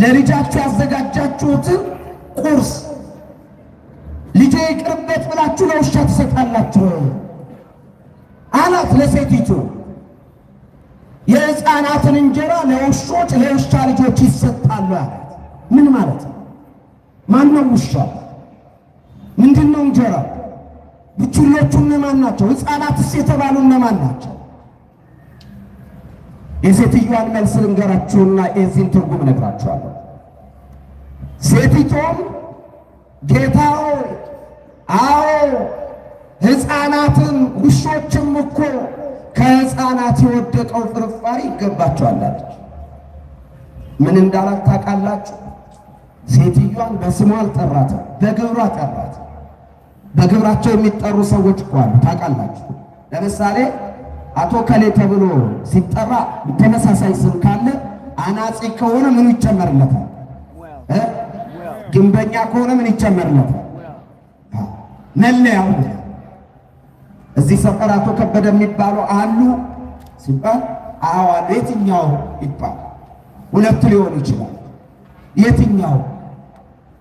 ለልጃችሁ ያዘጋጃችሁትን ቁርስ ልጄ ይቅርበት ብላችሁ ለውሻ ትሰጣላችሁ አላት ለሴቲቱ። የሕፃናትን እንጀራ ለውሾች ለውሻ ልጆች ይሰጣሉ አላት። ምን ማለት ነው? ማነው ውሻ? ምንድነው እንጀራ? ብቹሎቹ እነማን ናቸው? ሕፃናትስ የተባሉ እነማን ናቸው? የሴትዮዋን መልስ ልንገራችሁና የዚህን ትርጉም እነግራችኋለሁ። ሴቲቱም ጌታው አዎ ሕፃናትን ውሾችም እኮ ከሕፃናት የወደቀው ፍርፋሪ ይገባቸዋል አለች። ምን እንዳላት ታውቃላችሁ? ሴትዮዋን በስሟ አልጠራትም፣ በግብሯ ጠራት። በግብራቸው የሚጠሩ ሰዎች እኮ አሉ ታውቃላችሁ። ለምሳሌ አቶ ከሌ ተብሎ ሲጠራ ተመሳሳይ ስም ካለ አናጺ ከሆነ ምኑ ይጨመርለታል? ግንበኛ ከሆነ ምን ይጨመርለታል? መለያው። እዚህ ሰፈር አቶ ከበደ የሚባሉ አሉ ሲባል አዎ አሉ። የትኛው ይባል? ሁለት ሊሆን ይችላል። የትኛው?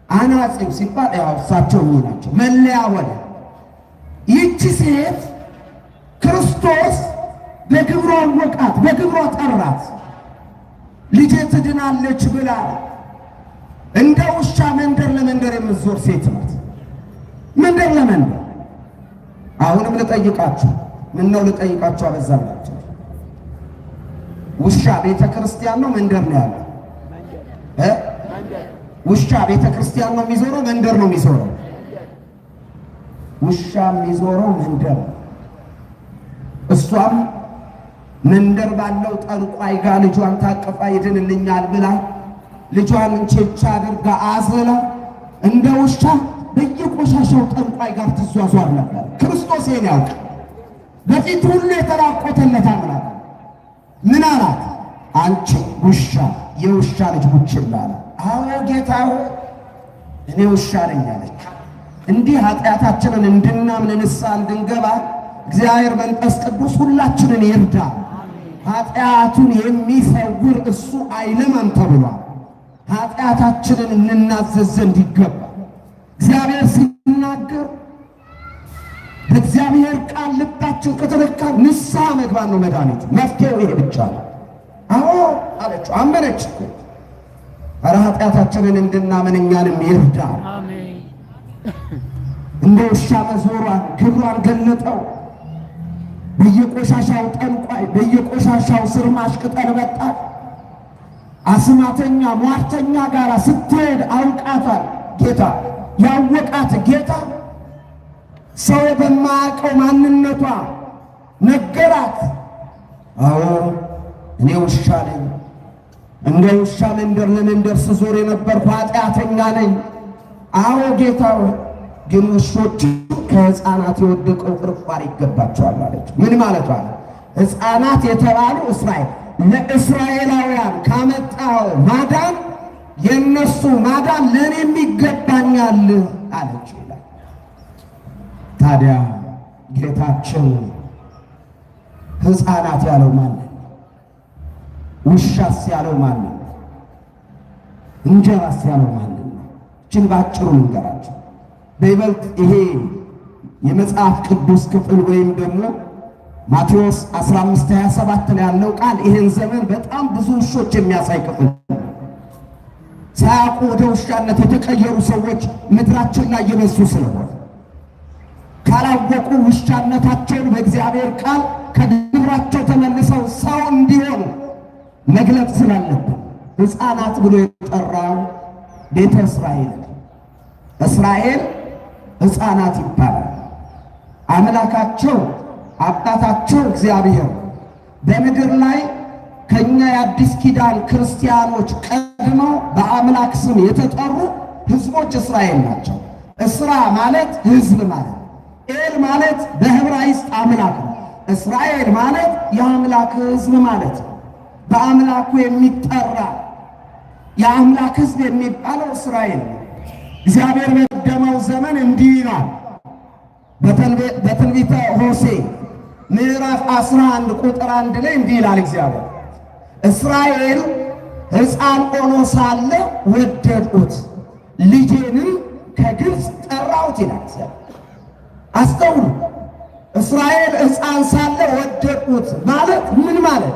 አናጺው ሲባል ያው እሳቸው ናቸው። መለያ ሆነ። ይህች ሴት ክርስቶስ በግብሯ ወቃት፣ በግብሯ ጠራት። ልጄ ትድናለች ብላ እንደ ውሻ መንደር ለመንደር የምትዞር ሴት ናት። መንደር ለመንደር። አሁንም ልጠይቃችሁ፣ ምን ነው ልጠይቃችሁ አበዛላችሁ። ውሻ ቤተ ክርስቲያን ነው መንደር ነው ያለው? ውሻ ቤተ ክርስቲያን ነው የሚዞረው መንደር ነው የሚዞረው? ውሻ የሚዞረው መንደር። እሷም መንደር ባለው ጠንቋይ ጋር ልጇን ታቀፋ ይድንልኛል ብላ ልጇን እንቼቻ አድርጋ አዝላ እንደ ውሻ በየቆሻሻው ጠንቋይ ጋር ትዟዟር ነበር። ክርስቶስ ይሄን ያውቅ። በፊት ሁሉ የተራቆተለት አምላክ ምን አላት? አንቺ ውሻ፣ የውሻ ልጅ ቡችላ አላት። አዎ ጌታ ሆይ እኔ ውሻ ነኝ አለች። እንዲህ ኃጢአታችንን እንድናምን ንስሐ እንድንገባ እግዚአብሔር መንፈስ ቅዱስ ሁላችንን ይርዳ። ኃጢአቱን የሚሰውር እሱ አይለማም ተብሏል። ኃጢአታችንን እንናዘዝ ዘንድ ይገባል። እግዚአብሔር ሲናገር በእግዚአብሔር ቃል ልባችን ከተነካ ንስሐ መግባት ነው መድኃኒቱ። መፍትሄው ይሄ ብቻ ነው። አዎ አለችው፣ አመነች እኮ። ኧረ ኃጢአታችንን እንድናምን እኛንም ይርዳ። እንደ ውሻ መዞሯን ግብሯን ገለጠው። በየቆሻሻው ጠንቋይ በየቆሻሻው ስርማሽ ቅጠል በጣ አስማተኛ ሟርተኛ ጋር ስትሄድ አውቃታል ጌታ። ያወቃት ጌታ ሰው በማያውቀው ማንነቷ ነገራት። አዎ እኔ ውሻ ነኝ፣ እንደ ውሻ መንደር ለመንደር ስዞር የነበርኩ ኃጢአተኛ ነኝ። አዎ ጌታ ግን ውሾች ከሕፃናት የወደቀው ፍርፋሪ ይገባቸዋል አለች። ምን ማለቷ ነው? ሕፃናት የተባሉ እስራኤል ለእስራኤላውያን ካመጣው ማዳን የነሱ ማዳን ለኔም ይገባኛል አለች ይላል። ታዲያ ጌታችን ሕፃናት ያለው ማን ነው? ውሻስ ያለው ማን ነው? እንጀራስ ያለው ማን ነው? እችን ባጭሩ ልንገራችሁ። በይበልጥ ይሄ የመጽሐፍ ቅዱስ ክፍል ወይም ደግሞ ማቴዎስ 15:27 ላይ ያለው ቃል ይሄን ዘመን በጣም ብዙ ውሾች የሚያሳይ ክፍል። ሳያውቁ ወደ ውሻነት የተቀየሩ ሰዎች ምድራችን ላይ የበዙ ስለሆነ ካላወቁ ውሻነታቸውን በእግዚአብሔር ቃል ከግብራቸው ተመልሰው ሰው እንዲሆኑ መግለጽ ስላለብን ሕፃናት ብሎ የጠራው ቤተ እስራኤል ሕፃናት ይባላል። አምላካቸው አባታቸው እግዚአብሔር በምድር ላይ ከኛ የአዲስ ኪዳን ክርስቲያኖች ቀድመው በአምላክ ስም የተጠሩ ሕዝቦች እስራኤል ናቸው። እስራ ማለት ሕዝብ ማለት፣ ኤል ማለት በዕብራይስጥ አምላክ ነው። እስራኤል ማለት የአምላክ ሕዝብ ማለት ነው። በአምላኩ የሚጠራ የአምላክ ሕዝብ የሚባለው እስራኤል ነው። እግዚአብሔር በቀደመው ዘመን እንዲህ ይላል በትንቢተ ሆሴዕ ምዕራፍ 11 ቁጥር 1 ላይ እንዲህ ይላል እግዚአብሔር፣ እስራኤል ሕፃን ሆኖ ሳለ ወደድሁት፣ ልጄንም ከግብፅ ጠራሁት ይላል እግዚአብሔር። አስተውሉ። እስራኤል ሕፃን ሳለ ወደድሁት ማለት ምን ማለት?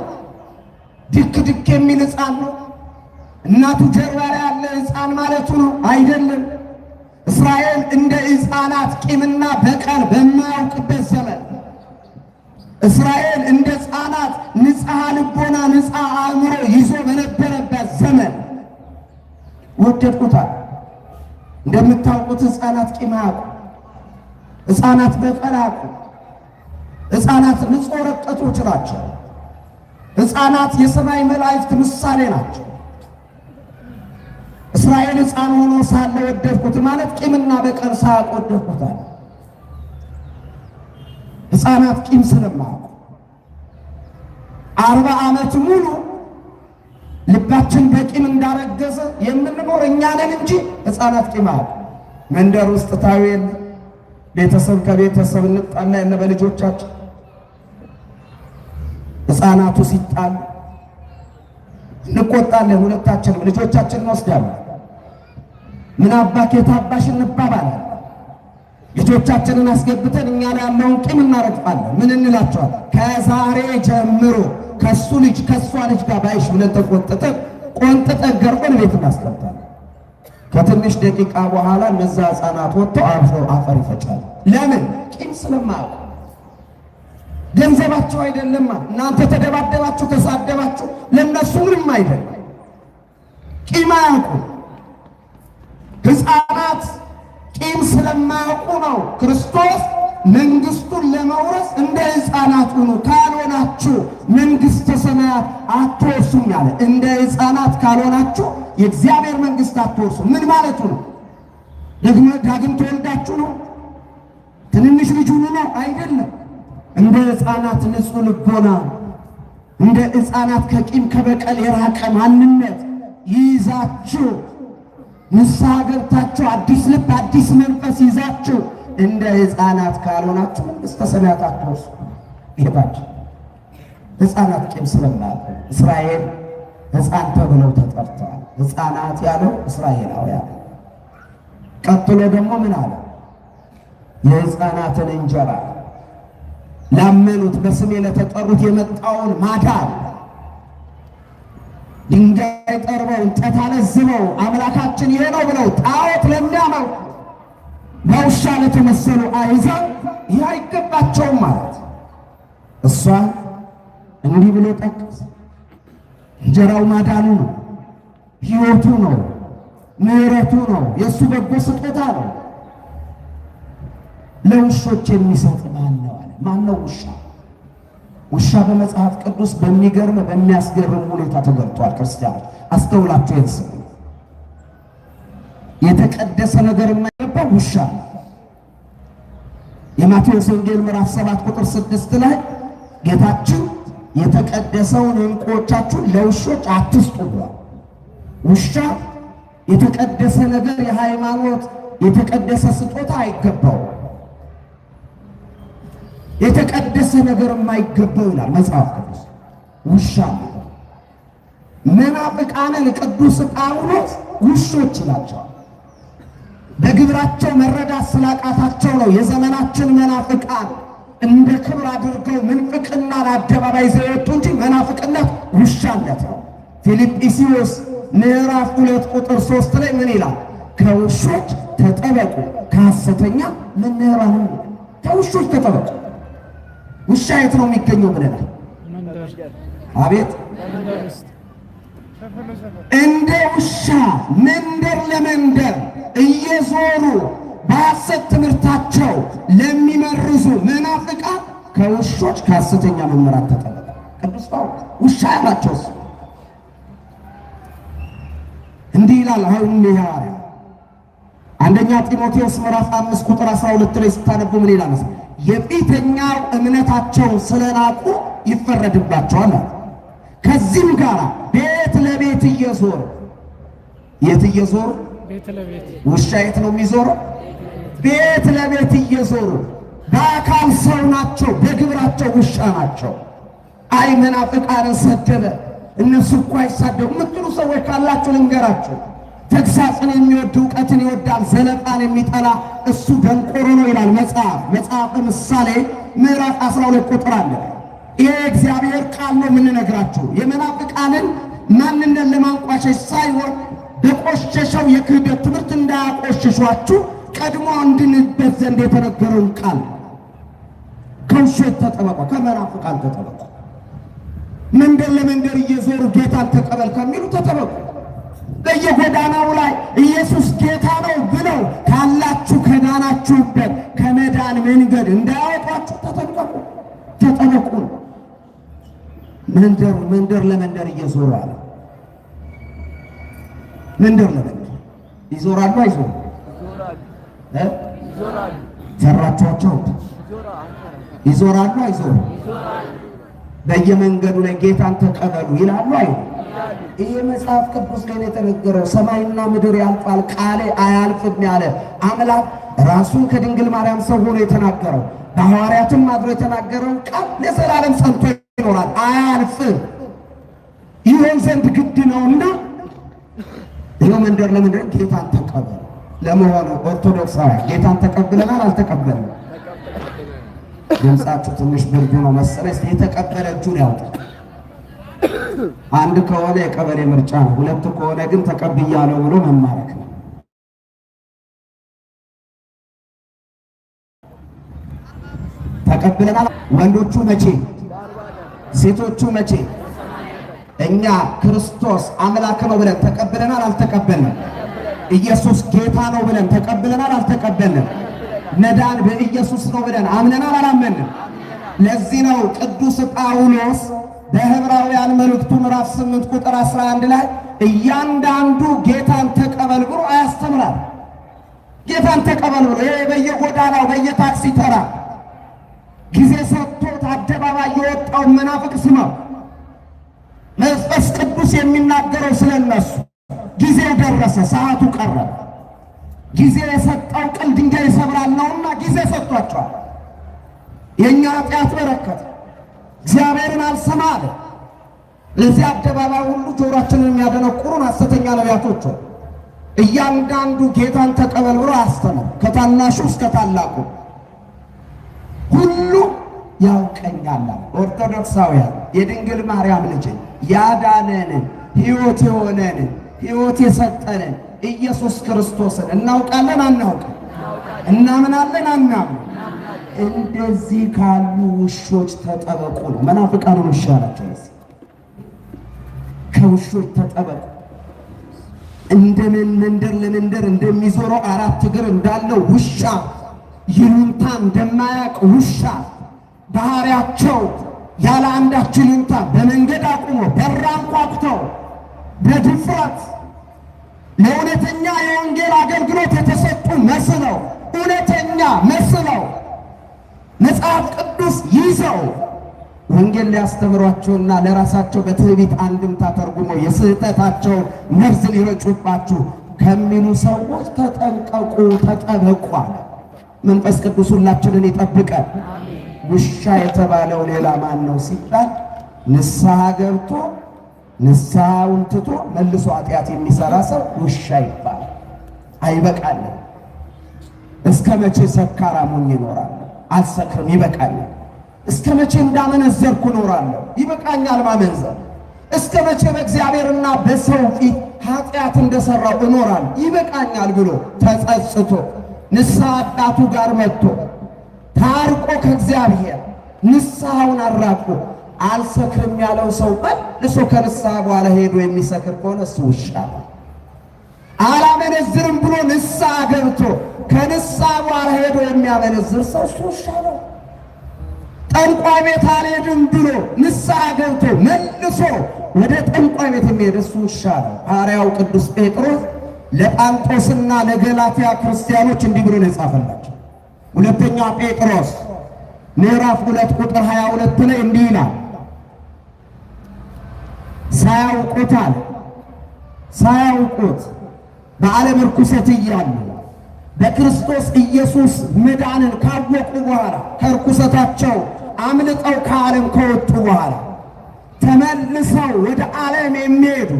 ድክ ድክ የሚል ሕፃን ነው? እናቱ ጀርባ ላይ ያለ ሕፃን ማለቱ ነው? አይደለም። እስራኤል እንደ ሕፃናት ቂምና በቀል በማያውቅበት ዘመን፣ እስራኤል እንደ ሕፃናት ንጽሐ ልቦና ንጽሐ አእምሮ ይዞ በነበረበት ዘመን ወደድኩታል። እንደምታውቁት ሕፃናት ቂም አያውቁ፣ ሕፃናት በቀል አያውቁ። ሕፃናት ንጹሕ ወረቀቶች ናቸው። ሕፃናት የሰማይ መላእክት ምሳሌ ናቸው። እስራኤል ሕፃን ሆኖ ሳለ ወደድኩት ማለት ቂምና በቀል ሳያውቅ ወደድኩታል። ሕፃናት ቂም ስለማያውቁ 40 ዓመት ሙሉ ልባችን በቂም እንዳረገዘ የምንኖር እኛ ነን እንጂ ሕፃናት ቂም አያውቁ። መንደር ውስጥ ታዌል ቤተሰብ ከቤተሰብ እንጣላ የለ በልጆቻችን። ሕፃናቱ ሲጣሉ እንቆጣለን፣ ሁለታችንም ልጆቻችንን እንወስዳለን። ምን አባክ የታባሽ እንባባለን። ልጆቻችንን አስገብተን እኛ ላይ ያለውን ቂም እናረግፋለን። ምን እንላቸዋለን? ከዛሬ ጀምሮ ከሱ ልጅ ከሷ ልጅ ጋር ባይሽ ብለን ተቆጥተን ቆንጥጠን ገርበን ቤት እናስቀምጣለን። ከትንሽ ደቂቃ በኋላ እነዛ ሕፃናት ወጥተው አፈር ይፈጫሉ። ለምን? ቂም ስለማያውቁ። ገንዘባቸው አይደለም። እናንተ ተደባደባችሁ ተሳደባችሁ ለነሱ ምንም አይደለም። ቂም አያውቁ። ሕፃናት ቂም ስለማያውቁ ነው ክርስቶስ መንግሥቱን ለመውረስ እንደ ሕፃናት ሁኑ፣ ካልሆናችሁ መንግሥተ ሰማያት አትወርሱም ያለ። እንደ ሕፃናት ካልሆናችሁ የእግዚአብሔር መንግሥት አትወርሱም። ምን ማለቱ ነው? ደግሞ ዳግም ተወልዳችሁ ነው? ትንንሽ ልጅ ሁኑ ነው? አይደለም። እንደ ሕፃናት ንጹሕ ልቦና፣ እንደ ሕፃናት ከቂም ከበቀል የራቀ ማንነት ይዛችሁ ንስሐ ገብታችሁ አዲስ ልብ አዲስ መንፈስ ይዛችሁ እንደ ሕፃናት ካልሆናችሁ መንግሥተ ሰማያት አትወርሱም። ጌታችን ሕፃናት ቂም ስለማያውቁ እስራኤል ሕፃን ተብለው ተጠርተዋል። ሕፃናት ያለው እስራኤላውያን። ቀጥሎ ደግሞ ምን አለ? የሕፃናትን እንጀራ ላመኑት በስሜ ለተጠሩት የመጣውን ማዳን ድንጋይ ጠርበው እንጨት አለዝበው አምላካችን ይሄ ነው ብለው ጣዖት ለሚያመልኩ በውሻ ለተመሰሉ አሕዛብ ይህ አይገባቸውም ማለት። እሷ እንዲህ ብሎ ጠቀሰ። እንጀራው ማዳኑ ነው፣ ሕይወቱ ነው፣ ምሕረቱ ነው፣ የእሱ በጎ ስጦታ ነው። ለውሾች የሚሰጥ ማን ነው አለ። ማን ነው ውሻ? ውሻ በመጽሐፍ ቅዱስ በሚገርም በሚያስገርም ሁኔታ ተገልጧል። ክርስቲያኖች አስተውላችሁ ይስሙ። የተቀደሰ ነገር የማይገባው ውሻ ነው። የማቴዎስ ወንጌል ምዕራፍ 7 ቁጥር 6 ላይ ጌታችን የተቀደሰውን ዕንቁዎቻችሁን ለውሾች አትስጡ ብሏል። ውሻ የተቀደሰ ነገር የሃይማኖት የተቀደሰ ስጦታ አይገባውም። የተቀደሰ ነገር የማይገባው ይላል መጽሐፍ ቅዱስ። ውሻ መናፍቃንን ቅዱስ ጳውሎስ ውሾች ይላቸዋል። በግብራቸው መረዳት ስላቃታቸው ነው የዘመናችን መናፍቃን እንደ ክብር አድርገው ምንፍቅና ለአደባባይ ዘወጡ እንጂ መናፍቅነት ውሻነት ነው። ፊልጵስዩስ ምዕራፍ 2 ቁጥር 3 ላይ ምን ይላል? ከውሾች ተጠበቁ ከሐሰተኛ መምህራን። ከውሾች ተጠበቁ። ውሻ የት ነው የሚገኘው ብለናል? አቤት እንደ ውሻ መንደር ለመንደር እየዞሩ በሐሰት ትምህርታቸው ለሚመርዙ መናፍቃን ከውሾች ከሐሰተኛ መምህራን ተጠበቁ። ቅዱስ ጳውሎስ ውሻ ያላቸው እንዲህ ይላል። አሁን ይሃር አንደኛ ጢሞቴዎስ ምዕራፍ 5 ቁጥር 12 ላይ ስታነቡ ምን ይላል? የፊተኛው እምነታቸውን ስለናቁ ይፈረድባቸዋል። ከዚህም ጋር ቤት ለቤት እየዞሩ የት እየዞሩ? ቤት ለቤት። ውሻ የት ነው የሚዞረው? ቤት ለቤት እየዞሩ በአካል ሰው ናቸው፣ በግብራቸው ውሻ ናቸው። አይ መናፍቃንን ሰደበ፣ እነሱ እኮ አይሳደቡ የምትሉ ሰዎች ካላችሁ ልንገራችሁ። ተግሳጽን የሚወድ እውቀትን ይወዳል፣ ዘለፋን የሚጠላ እሱ ደንቆሮ ነው ይላል መጽሐፈ ምሳሌ ምዕራፍ 12 ቁጥር አለ። ይሄ እግዚአብሔር ቃል ነው የምንነግራችሁ። የመናፍቃንን ማንነት ለማንቋሸሽ ሳይሆን በቆሸሸው የክህደት ትምህርት እንዳያቆሽሿችሁ ቀድሞ እንድንበት ዘንድ የተነገረውን ቃል። ከውሸት ተጠበቁ፣ ከመናፍቃን ተጠበቁ። መንደር ለመንደር እየዞሩ ጌታን ተቀበል ከሚሉ ተጠበቁ። በየጎዳናው ላይ ኢየሱስ ጌታ ነው ብለው ካላችሁ ከዳናችሁበት ከመዳን መንገድ እንዳያወጧችሁ ተጠበቁ። መንደር ለመንደር እየዞሩ አለ። መንደር ለመንደር ይዞራሉ። አይዞሩ ዘራቸዋቸው ይዞራሉ። አይዞሩ በየመንገዱ ላይ ጌታን ተቀበሉ ይላሉ። አይ ይሄ መጽሐፍ ቅዱስ ላይ የተነገረው ሰማይና ምድር ያልፋል ቃሌ አያልፍም ያለ አምላክ ራሱን ከድንግል ማርያም ሰው ሆኖ የተናገረው በሐዋርያትም አድሮ የተናገረው ቃል ለዘላለም ጸንቶ ይኖራል፣ አያልፍም። ይሆን ዘንድ ግድ ነውና ይኸው መንደር ለመንደር ጌታን ተቀበሉ። ለመሆኑ ኦርቶዶክሳውያን ጌታን ተቀብለናል አልተቀበልንም? ድምፃችሁ ትንሽ ብርዱ ነው መሰለኝ። የተቀበለ እጁን ያውጣ። አንድ ከሆነ የቀበሌ ምርጫ ነው፣ ሁለት ከሆነ ግን ተቀብያለሁ ብሎ መማረክ ነው። ተቀብለናል። ወንዶቹ መቼ? ሴቶቹ መቼ? እኛ ክርስቶስ አምላክ ነው ብለን ተቀብለናል አልተቀበልንም? ኢየሱስ ጌታ ነው ብለን ተቀብለናል አልተቀበልንም? መዳን በኢየሱስ ነው ብለን አምነናል አላመንም? ለዚህ ነው ቅዱስ ጳውሎስ በዕብራውያን መልእክቱ ምዕራፍ 8 ቁጥር 11 ላይ እያንዳንዱ ጌታን ተቀበል ብሎ አያስተምራል። ጌታን ተቀበል ብሎ ይሄ በየጎዳናው በየታክሲ ተራ ጊዜ ሰጥቶት አደባባይ የወጣው መናፍቅ ስማው። መንፈስ ቅዱስ የሚናገረው ስለነሱ ጊዜው ደረሰ፣ ሰዓቱ ቀረበ። ጊዜ የሰጠው ቅል ድንጋይ ይሰብራል ነውና ጊዜ ሰጥቷቸዋል። የእኛ ኃጢአት በረከት እግዚአብሔርን አልሰማ አለ። ለዚህ አደባባይ ሁሉ ጆሮአችንን የሚያደነቁሩን ሐሰተኛ ነቢያቶች እያንዳንዱ ጌታን ተቀበል ብሎ አስተምር። ከታናሹ እስከ ታላቁ ሁሉ ያውቀኛል። ኦርቶዶክሳውያን የድንግል ማርያም ልጅ ያዳነንን ሕይወት የሆነንን ሕይወት የሰጠንን ኢየሱስ ክርስቶስን እናውቃለን አናውቅም? እናምናለን አናምን? እንደዚህ ካሉ ውሾች ተጠበቁ ነው። መናፍቃንን ውሻ ናቸው። ከውሾች ተጠበቁ። እንደምን መንደር ለመንደር እንደሚዞረው አራት እግር እንዳለው ውሻ፣ ይሉንታ እንደማያውቅ ውሻ ባህሪያቸው ያለ አንዳች ይሉንታ በመንገድ አቁሞ በር አንኳኩተው በድፍረት ለእውነተኛ የወንጌል አገልግሎት የተሰጡ መስለው እውነተኛ መስለው መጽሐፍ ቅዱስ ይዘው ወንጌል ሊያስተምሯቸውና ለራሳቸው በትዕቢት አንድምታ ተርጉመው የስህተታቸው መርዝ ሊረጩባችሁ ከሚሉ ሰዎች ተጠንቀቁ፣ ተጠበቁ አለ። መንፈስ ቅዱስ ሁላችንን ይጠብቀን። ውሻ የተባለው ሌላ ማን ነው ሲባል ንስሐ ገብቶ ንስሐውን ትቶ መልሶ ኃጢአት የሚሰራ ሰው ውሻ ይባላል። አይበቃልም። እስከ መቼ ሰካራም ሆኜ እኖራለሁ? አልሰክርም፣ ይበቃኛል። እስከ መቼ እንዳመነዘርኩ እኖራለሁ? ይበቃኛል ማመንዘር። እስከ መቼ በእግዚአብሔርና በሰው ፊት ኃጢአት እንደሰራው እኖራለሁ? ይበቃኛል ብሎ ተጸጽቶ ንስሐ አባቱ ጋር መጥቶ ታርቆ ከእግዚአብሔር ንስሐውን አራቆ አልሰክርም ያለው ሰው መልሶ ከንስሐ በኋላ ሄዶ የሚሰክር ከሆነ እሱ ውሻ ነው። አላመነዝርም ብሎ ንስሐ ገብቶ ከንስሐ በኋላ ሄዶ የሚያመነዝር ሰው እሱ ውሻ ነው። ጠንቋይ ቤት አልሄድም ብሎ ንስሐ ገብቶ መልሶ ወደ ጠንቋይ ቤት የሚሄድ እሱ ውሻ ነው። ሐዋርያው ቅዱስ ጴጥሮስ ለጳንጦስና ለገላትያ ክርስቲያኖች እንዲህ ብሎ ነው የጻፈላቸው። ሁለተኛ ጴጥሮስ ምዕራፍ 2 ቁጥር 22 ላይ እንዲህ ይላል፣ ሳያውቁት በዓለም ርኩሰት እያሉ በክርስቶስ ኢየሱስ መዳንን ካወቁ በኋላ ከርኩሰታቸው አምልጠው ከዓለም ከወጡ በኋላ ተመልሰው ወደ ዓለም የሚሄዱ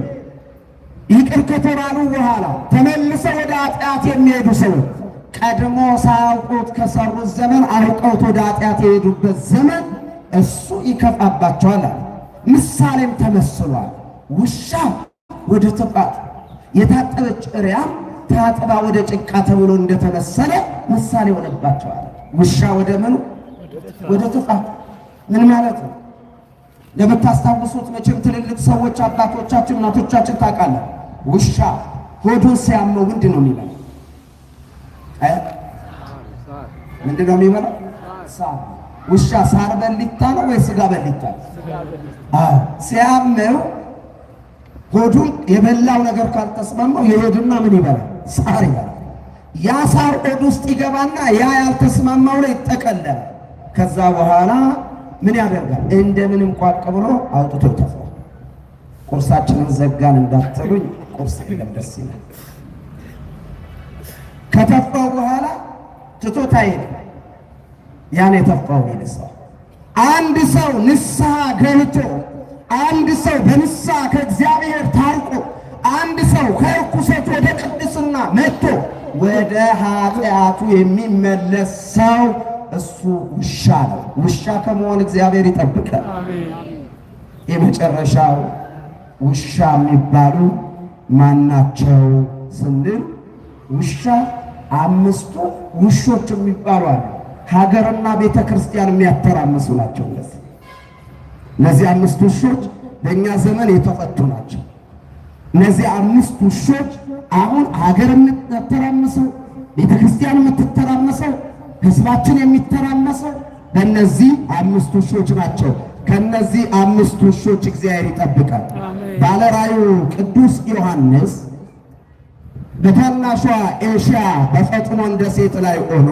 ይቅር ከተባሉ በኋላ ተመልሰው ወደ ኃጢአት የሚሄዱ ሰዎች ቀድሞ ሳያውቁት ከሰሩት ዘመን አውቀውት ወደ ኃጢአት የሄዱበት ዘመን እሱ ይከፋባቸዋል። ምሳሌም ተመስሏል። ውሻ ወደ ጥፋት የታጠበች እሪያም ታጥባ ወደ ጭቃ ተብሎ እንደተመሰለ ምሳሌ ሆነባቸዋል። ውሻ ወደ ምኑ? ወደ ጥፋት። ምን ማለት ነው? ለምታስታውሱት መቼም ትልልቅ ሰዎች አባቶቻችን እናቶቻችን ታውቃለህ። ውሻ ሆዱን ሲያመው ምንድን ነው የሚበላው? ምንድን ነው የሚበላው? ሳር። ውሻ ሳር በሊታ ነው ወይ ስጋ በሊታ? ሲያመው ሆዱን የበላው ነገር ካልተስማማው የሄድና ምን ይበላል? ሳር ይበላል። ያ ሳር ሆድ ውስጥ ይገባና ያ ያልተስማማው ላይ ይጠቀለላል። ከዛ በኋላ ምን ያደርጋል? እንደምንም ቋቅ ብሎ አውጥቶ ይተፋል። ቁርሳችንን ዘጋን እንዳትሉኝ፣ ቁርስ ደስ ይላል። ከተፋው በኋላ ትቶት አይሄድም። ያን የተፋውን ይልሳል። አንድ ሰው ንስሐ ገብቶ አንድ ሰው በንስሐ ከእግዚአብሔር ታርቆ አንድ ሰው ከርኩሰት ወደ ቅድስና መጥቶ ወደ ኃጢአቱ የሚመለስ ሰው እሱ ውሻ ነው። ውሻ ከመሆን እግዚአብሔር ይጠብቃል። የመጨረሻው ውሻ የሚባሉ ማናቸው ስንል ውሻ አምስቱ ውሾች የሚባሉ አሉ። ሀገርና ቤተ ክርስቲያን የሚያተራምሱ ናቸው። እነዚህ አምስት ውሾች በእኛ ዘመን የተፈቱ ናቸው። እነዚህ አምስት ውሾች አሁን ሀገር የምትተራመሰው፣ ቤተ ክርስቲያን የምትተራመሰው፣ ሕዝባችን የሚተራመሰው በእነዚህ አምስት ውሾች ናቸው። ከነዚህ አምስት ውሾች እግዚአብሔር ይጠብቃል። ባለራእዩ ቅዱስ ዮሐንስ በታናሿ ኤሽያ በፈጥሞን ደሴት ላይ ሆኖ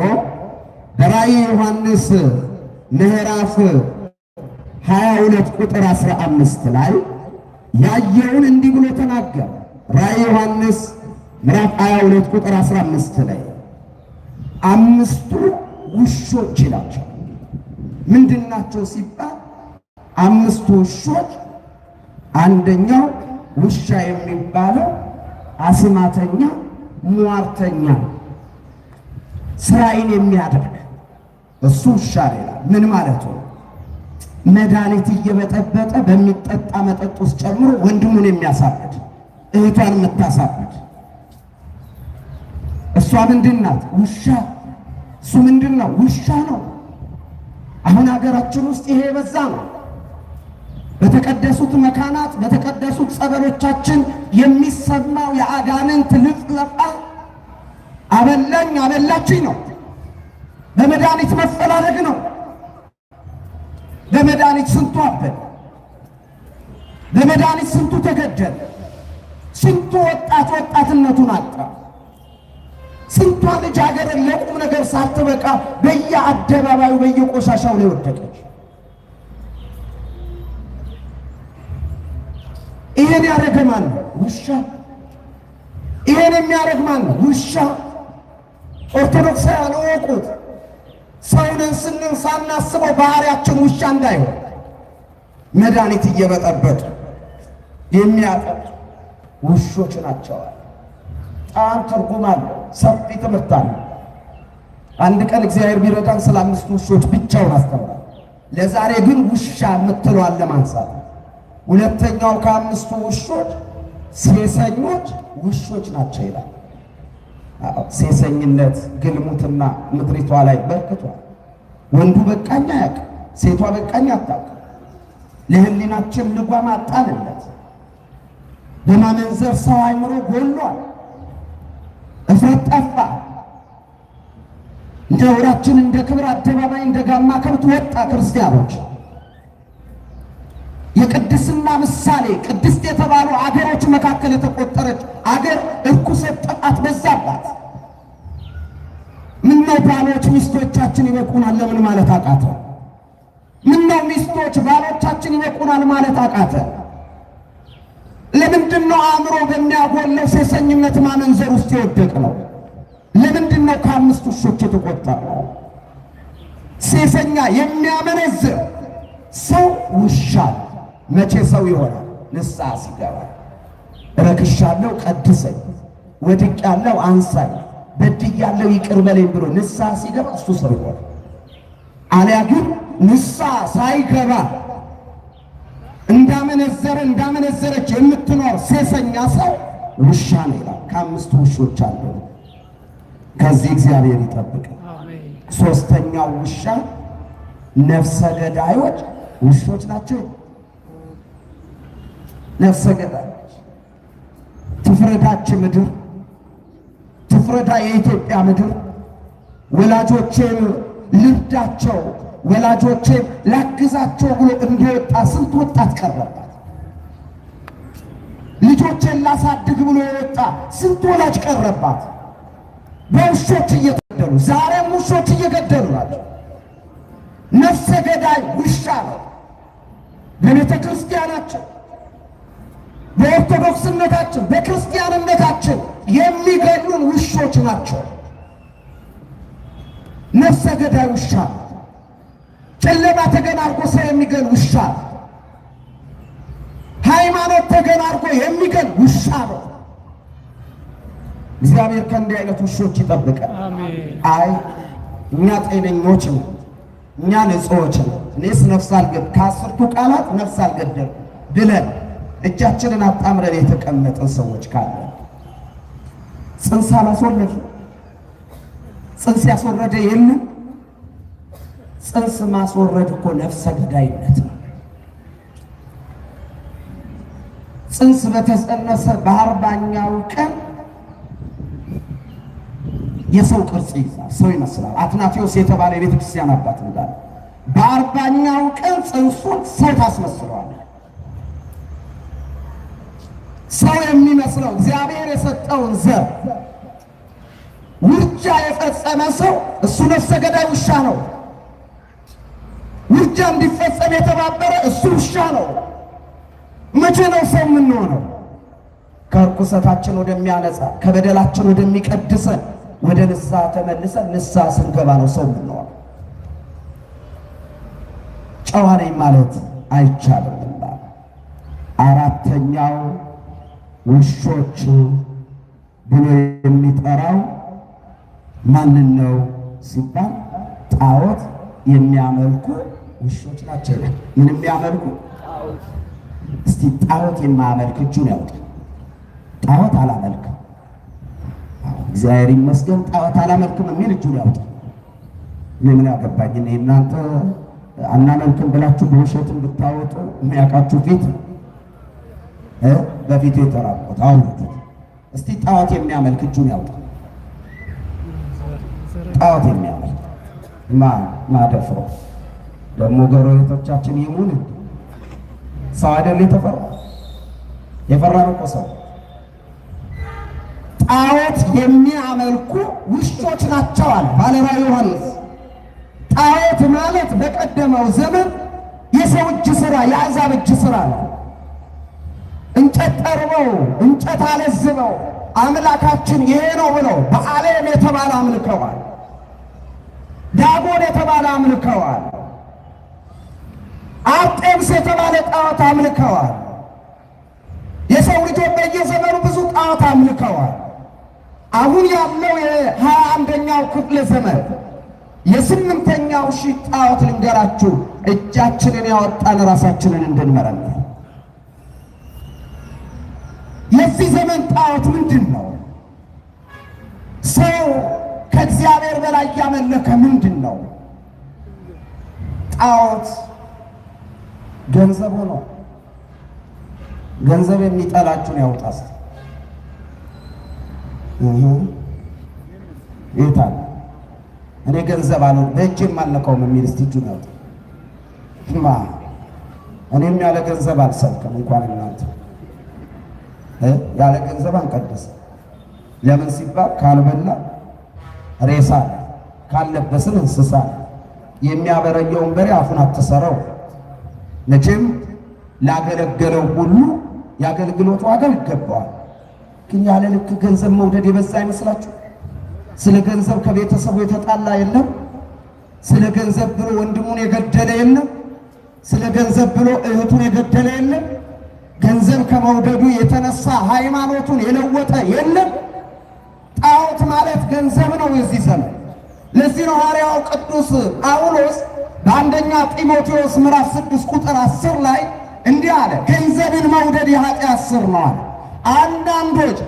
በራእይ ዮሐንስ ምዕራፍ 22 ቁጥር 15 ላይ ያየውን እንዲህ ብሎ ተናገረ። ራእይ ዮሐንስ ምዕራፍ 22 ቁጥር 15 ላይ አምስቱ ውሾች ይላቸው ምንድናቸው ሲባል አምስቱ ውሾች አንደኛው ውሻ የሚባለው አስማተኛ፣ ሟርተኛ፣ ስራይን የሚያደርግ እሱ ውሻ ይላል። ምን ማለት ነው? መድኃኒት እየበጠበጠ በሚጠጣ መጠጥ ውስጥ ጨምሮ ወንድሙን የሚያሳብድ፣ እህቷን የምታሳብድ እሷ ምንድናት? ውሻ። እሱ ምንድነው? ውሻ ነው። አሁን ሀገራችን ውስጥ ይሄ በዛ ነው። በተቀደሱት መካናት በተቀደሱት ጸበሎቻችን የሚሰማው የአጋንንት ልፍለፋ አበላኝ አበላችኝ ነው። በመድኃኒት መፈላለግ ነው። በመድኃኒት ስንቱ አበደ፣ በመድኃኒት ስንቱ ተገደለ፣ ስንቱ ወጣት ወጣትነቱን አጣ፣ ስንቷ ልጃገረድ ለቁም ነገር ሳትበቃ በየአደባባዩ በየቆሻሻው ላይ ወደቀች። ይሄን ያደረገ ማን ነው? ውሻ። ይሄን የሚያደርግ ማን ነው? ውሻ። ኦርቶዶክሳውያን እወቁት። ሰውንን ስንን ሳናስበው ባህሪያችን ውሻ እንዳይሆን መድኃኒት እየበጠበጡ የሚያጠጡ ውሾች ናቸዋል። በጣም ትርጉም አለው፣ ሰፊ ትምህርት አለ። አንድ ቀን እግዚአብሔር ቢረዳን ስለ አምስቱ ውሾች ብቻውን አስተምራል። ለዛሬ ግን ውሻ የምትለዋን ለማንሳት ሁለተኛው ከአምስቱ ውሾች ሴሰኞች ውሾች ናቸው ይላል። ሴሰኝነት፣ ግልሙትና ምድሪቷ ላይ በርክቷል። ወንዱ በቃኝ አያውቅም፣ ሴቷ በቃኝ አታውቅም። ለሕሊናችን ልጓም አጣንለት። በማመንዘር ሰው አይምሮ ጎሏል። እፍረት ጠፋ። ነውራችን እንደ ክብር አደባባይ እንደ ጋማ ከብት ወጣ። ክርስቲያኖች የቅድስና ምሳሌ ቅድስት የተባሉ አገሮች መካከል የተቆጠረች አገር እርኩሰት ጥቃት በዛባት። ምነው ባሎች ሚስቶቻችን ይበቁናል ለምን ማለት አቃተ? ምነው ሚስቶች ባሎቻችን ይበቁናል ማለት አቃተ? ለምንድነው አእምሮ በሚያጎለው ሴሰኝነት ማመንዘር ውስጥ የወደቅነው? ለምንድነው ከአምስት ውሾች የተቆጠረው? ሴሰኛ የሚያመነዝር ሰው ውሻ መቼ ሰው ይሆናል? ንስሐ ሲገባ ረክሻለሁ ቀድሰኝ፣ ወድቄያለሁ አንሳኝ፣ በድያለሁ ይቅር በለኝ ብሎ ንስሐ ሲገባ እሱ ሰው ይሆናል። አልያ ግን ንስሐ ሳይገባ እንዳመነዘረች የምትኖር ሴሰኛ ሰው ውሻ ነው ይላል። ከአምስት ውሾች አሉ። ከዚህ እግዚአብሔር ይጠብቅ። ሶስተኛው ውሻ ነፍሰ ገዳዮች ውሾች ናቸው። ነፍሰ ገዳዮች ትፍረዳች ምድር፣ ትፍረዳ የኢትዮጵያ ምድር። ወላጆቼን ልርዳቸው፣ ወላጆቼን ላግዛቸው ብሎ እንደወጣ ስንት ወጣት ቀረባት። ልጆቼን ላሳድግ ብሎ የወጣ ስንት ወላጅ ቀረባት። በውሾች እየገደሉ ዛሬም ውሾች እየገደሉ ናቸው። ነፍሰ ገዳይ ውሻ ነው። በቤተ ክርስቲያናችን፣ በኦርቶዶክስነታችን፣ በክርስቲያንነታችን የሚገሉን ውሾች ናቸው። ነፍሰ ገዳይ ውሻ ነው። ጨለማ ተገናርጎ ሰው የሚገል ውሻ ነው። ሃይማኖት ተገናርጎ የሚገል ውሻ ነው። እግዚአብሔር ከእንዲህ አይነት ውሾች ይጠብቃል። አይ እኛ ጤነኞች ነው፣ እኛ ንጹዎች ነው፣ እኔስ ነፍስ አልገድልም ከአስርቱ ቃላት ነፍስ አልገደልኩም ብለን እጃችንን አጣምረን የተቀመጠን ሰዎች ካለ ጽንስ አላስወለድም። ጽንስ ያስወረደ የለም። ጽንስ ማስወረድ እኮ ነፍሰ ገዳይነት ነው። ጽንስ በተጸነሰ በ40ኛው ቀን የሰው ቅርጽ ይዛል፣ ሰው ይመስላል። አትናቴዎስ የተባለ የቤተ ክርስቲያን አባት እንዳለ በ40ኛው ቀን ጽንሱን ሰው ታስመስለዋል። ሰው የሚመስለው እግዚአብሔር የሰጠውን ዘር ውርጃ የፈጸመ ሰው እሱ ነፍሰ ገዳይ ውሻ ነው። ውርጃ እንዲፈጸም የተባበረ እሱ ውሻ ነው። መቼ ነው ሰው የምንሆነው? ከርኩሰታችን ወደሚያነጻ ከበደላችን ወደሚቀድሰን ወደ ንስሐ ተመልሰን ንስሐ ስንገባ ነው ሰው የምንሆነው። ጨዋ ነኝ ማለት አይቻልም። አራተኛው ውሾች ብሎ የሚጠራው ማንን ነው ሲባል ጣዖት የሚያመልኩ ውሾች ናቸው። ምን የሚያመልኩ? እስቲ ጣዖት የማያመልክ እጁን ያውጣ። ጣዖት አላመልክም፣ እግዚአብሔር ይመስገን ጣዖት አላመልክም የሚል እጁን ያውጣ። ምን ያገባኝ እኔ እናንተ አናመልክም ብላችሁ በውሸትም ብታወጡ የሚያውቃችሁ ፊት በፊት የተራቆት አውጡ። እስቲ ጣዖት የሚያመልክ እጁን ያውጣ። ጣዖት የሚያመልክ ማደፍሮ ደግሞ ጎረቤቶቻችን ይሙን ሰው አይደል የተፈራ የፈራን እኮ ሰው። ጣዖት የሚያመልኩ ውሾች ናቸው አለ ባለራዕይ ዮሐንስ። ጣዖት ማለት በቀደመው ዘመን የሰው እጅ ስራ፣ የአሕዛብ እጅ ስራ ነው። እንጨት ጠርበው እንጨት አለዝበው አምላካችን ይሄ ነው ብለው በዓለም የተባለ አምልከዋል። ዳጎን የተባለ አምልከዋል። አርጤምስ የተባለ ጣዖት አምልከዋል። የሰው ልጆች በየዘመኑ ብዙ ጣዖት አምልከዋል። አሁን ያለው የ21ኛው ክፍለ ዘመን የ8ኛው ሺህ ጣዖት ልንገራችሁ፣ እጃችንን ያወጣን ራሳችንን እንድንመረምር። የዚህ ዘመን ጣዖት ምንድን ነው? ሰው ከእግዚአብሔር በላይ ያመለከ ምንድን ነው? ጣዖት ገንዘብ ሆኖ ገንዘብ የሚጠላችሁን ያውጣስ። ይታል እኔ ገንዘብ አለው በእጄም አልነካውም የሚል እስቲ እጁን ያውጣ። እኔም ያለ ገንዘብ አልሰብክም። እንኳን እናንተ ያለ ገንዘብ አንቀድስም። ለምን ሲባል ካልበላ ሬሳ ካልለበስን እንስሳ የሚያበረየውን በሬ አፉን አትሰረው። መቼም ላገለገለው ሁሉ የአገልግሎቱ ዋጋ ይገባዋል። ግን ያለ ልክ ገንዘብ መውደድ የበዛ አይመስላችሁ? ስለ ገንዘብ ከቤተሰቡ የተጣላ የለም። ስለ ገንዘብ ብሎ ወንድሙን የገደለ የለም። ስለ ገንዘብ ብሎ እህቱን የገደለ የለም። ገንዘብ ከመውደዱ የተነሳ ሃይማኖቱን የለወጠ የለም። ጣዖት ማለት ገንዘብ ነው የዚህ ዘመን። ለዚህ ነው ሐዋርያው ቅዱስ ጳውሎስ በአንደኛ ጢሞቴዎስ ምዕራፍ 6 ቁጥር 10 ላይ እንዲህ አለ፣ ገንዘብን መውደድ የኃጢአት ሥር ነው አለ። አንዳንዶች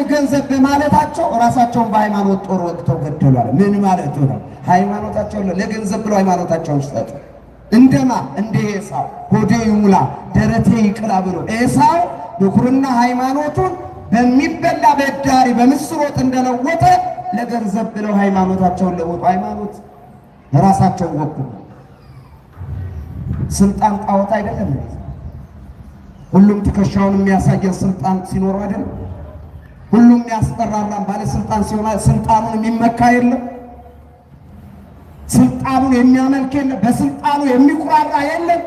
ገንዘብ በማለታቸው ራሳቸውን በሃይማኖት ጦር ወቅተው ገደሉ። ምን ማለቱ ነው? ሃይማኖታቸውን ለገንዘብ ብለው ሃይማኖታቸውን ሰጡ። እንደማ እንደ ኤሳው ሆዴ ይሙላ ደረቴ ይቅላ ብሎ ኤሳው ብኩርና ሃይማኖቱን በሚበላ በዳሪ በምስር ወጥ እንደለወጠ ለገንዘብ ብለው ሃይማኖታቸውን ለወጡ። ሃይማኖት ራሳቸውን ወቁ። ስልጣን ጣዖት አይደለም። ሁሉም ትከሻውን የሚያሳየን ስልጣን ሲኖረው አይደለም። ሁሉም ያስጠራራን ባለስልጣን ሲሆን ስልጣኑን የሚመካ የለም። ስልጣኑን የሚያመልክ የለም። በስልጣኑ የሚኩራራ የለም።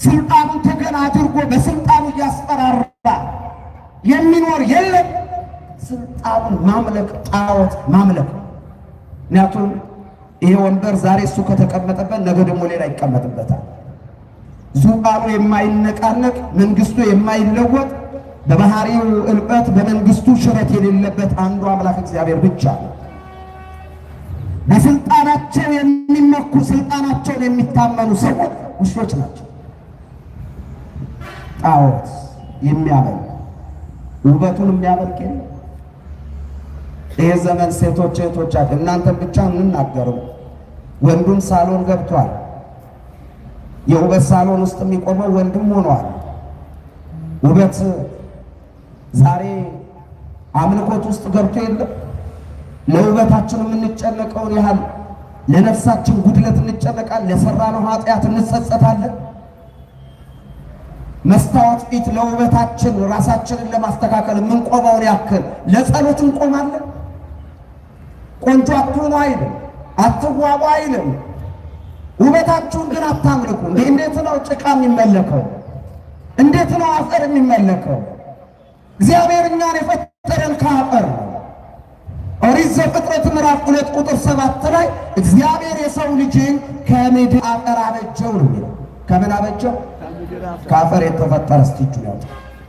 ስልጣኑን ተገን አድርጎ በስልጣኑ እያስጠራራ የሚኖር የለም። ስልጣኑን ማምለክ ጣዖት ማምለክ። ምክንያቱም ይሄ ወንበር ዛሬ እሱ ከተቀመጠበት ነገ ደግሞ ሌላ ይቀመጥበታል። ዙፋኑ የማይነቃነቅ መንግስቱ የማይለወጥ በባህሪው እልቀት በመንግስቱ ሽረት የሌለበት አንዱ አምላክ እግዚአብሔር ብቻ ነው። በስልጣናቸው የሚመኩ ስልጣናቸውን የሚታመኑ ሰዎች ውሾች ናቸው። ጣዖት የሚያመልክ ውበቱን የሚያመልክ የለም። ይሄ ዘመን ሴቶች እህቶቻችን እናንተን ብቻ እንናገረው፣ ወንዱም ሳሎን ገብቷል። የውበት ሳሎን ውስጥ የሚቆመው ወንድም ሆኗል። ውበት ዛሬ አምልኮት ውስጥ ገብቶ የለም። ለውበታችን የምንጨነቀውን ያህል ለነፍሳችን ጉድለት እንጨነቃለን። ለሰራነው ኃጢአት እንጸጸታለን። መስታወት ፊት ለውበታችን ራሳችንን ለማስተካከል የምንቆመውን ያክል ለጸሎት እንቆማለን። ቆንጆ አትሁኑ አይልም፣ አትዋቡ አይልም። ውበታችሁን ግን አታምልኩ። እንዴት ነው ጭቃ የሚመለከው? እንዴት ነው አፈር የሚመለከው? እግዚአብሔር እኛን የፈጠረን ከአፈር ነው። ኦሪት ዘፍጥረት ምዕራፍ 2 ቁጥር 7 ላይ እግዚአብሔር የሰው ልጅን ከምድር አፈር አበጀው ነው የሚለው። ከምን አበጀው? ከአፈር የተፈጠረ። እስቲ እጁን ያውጣ።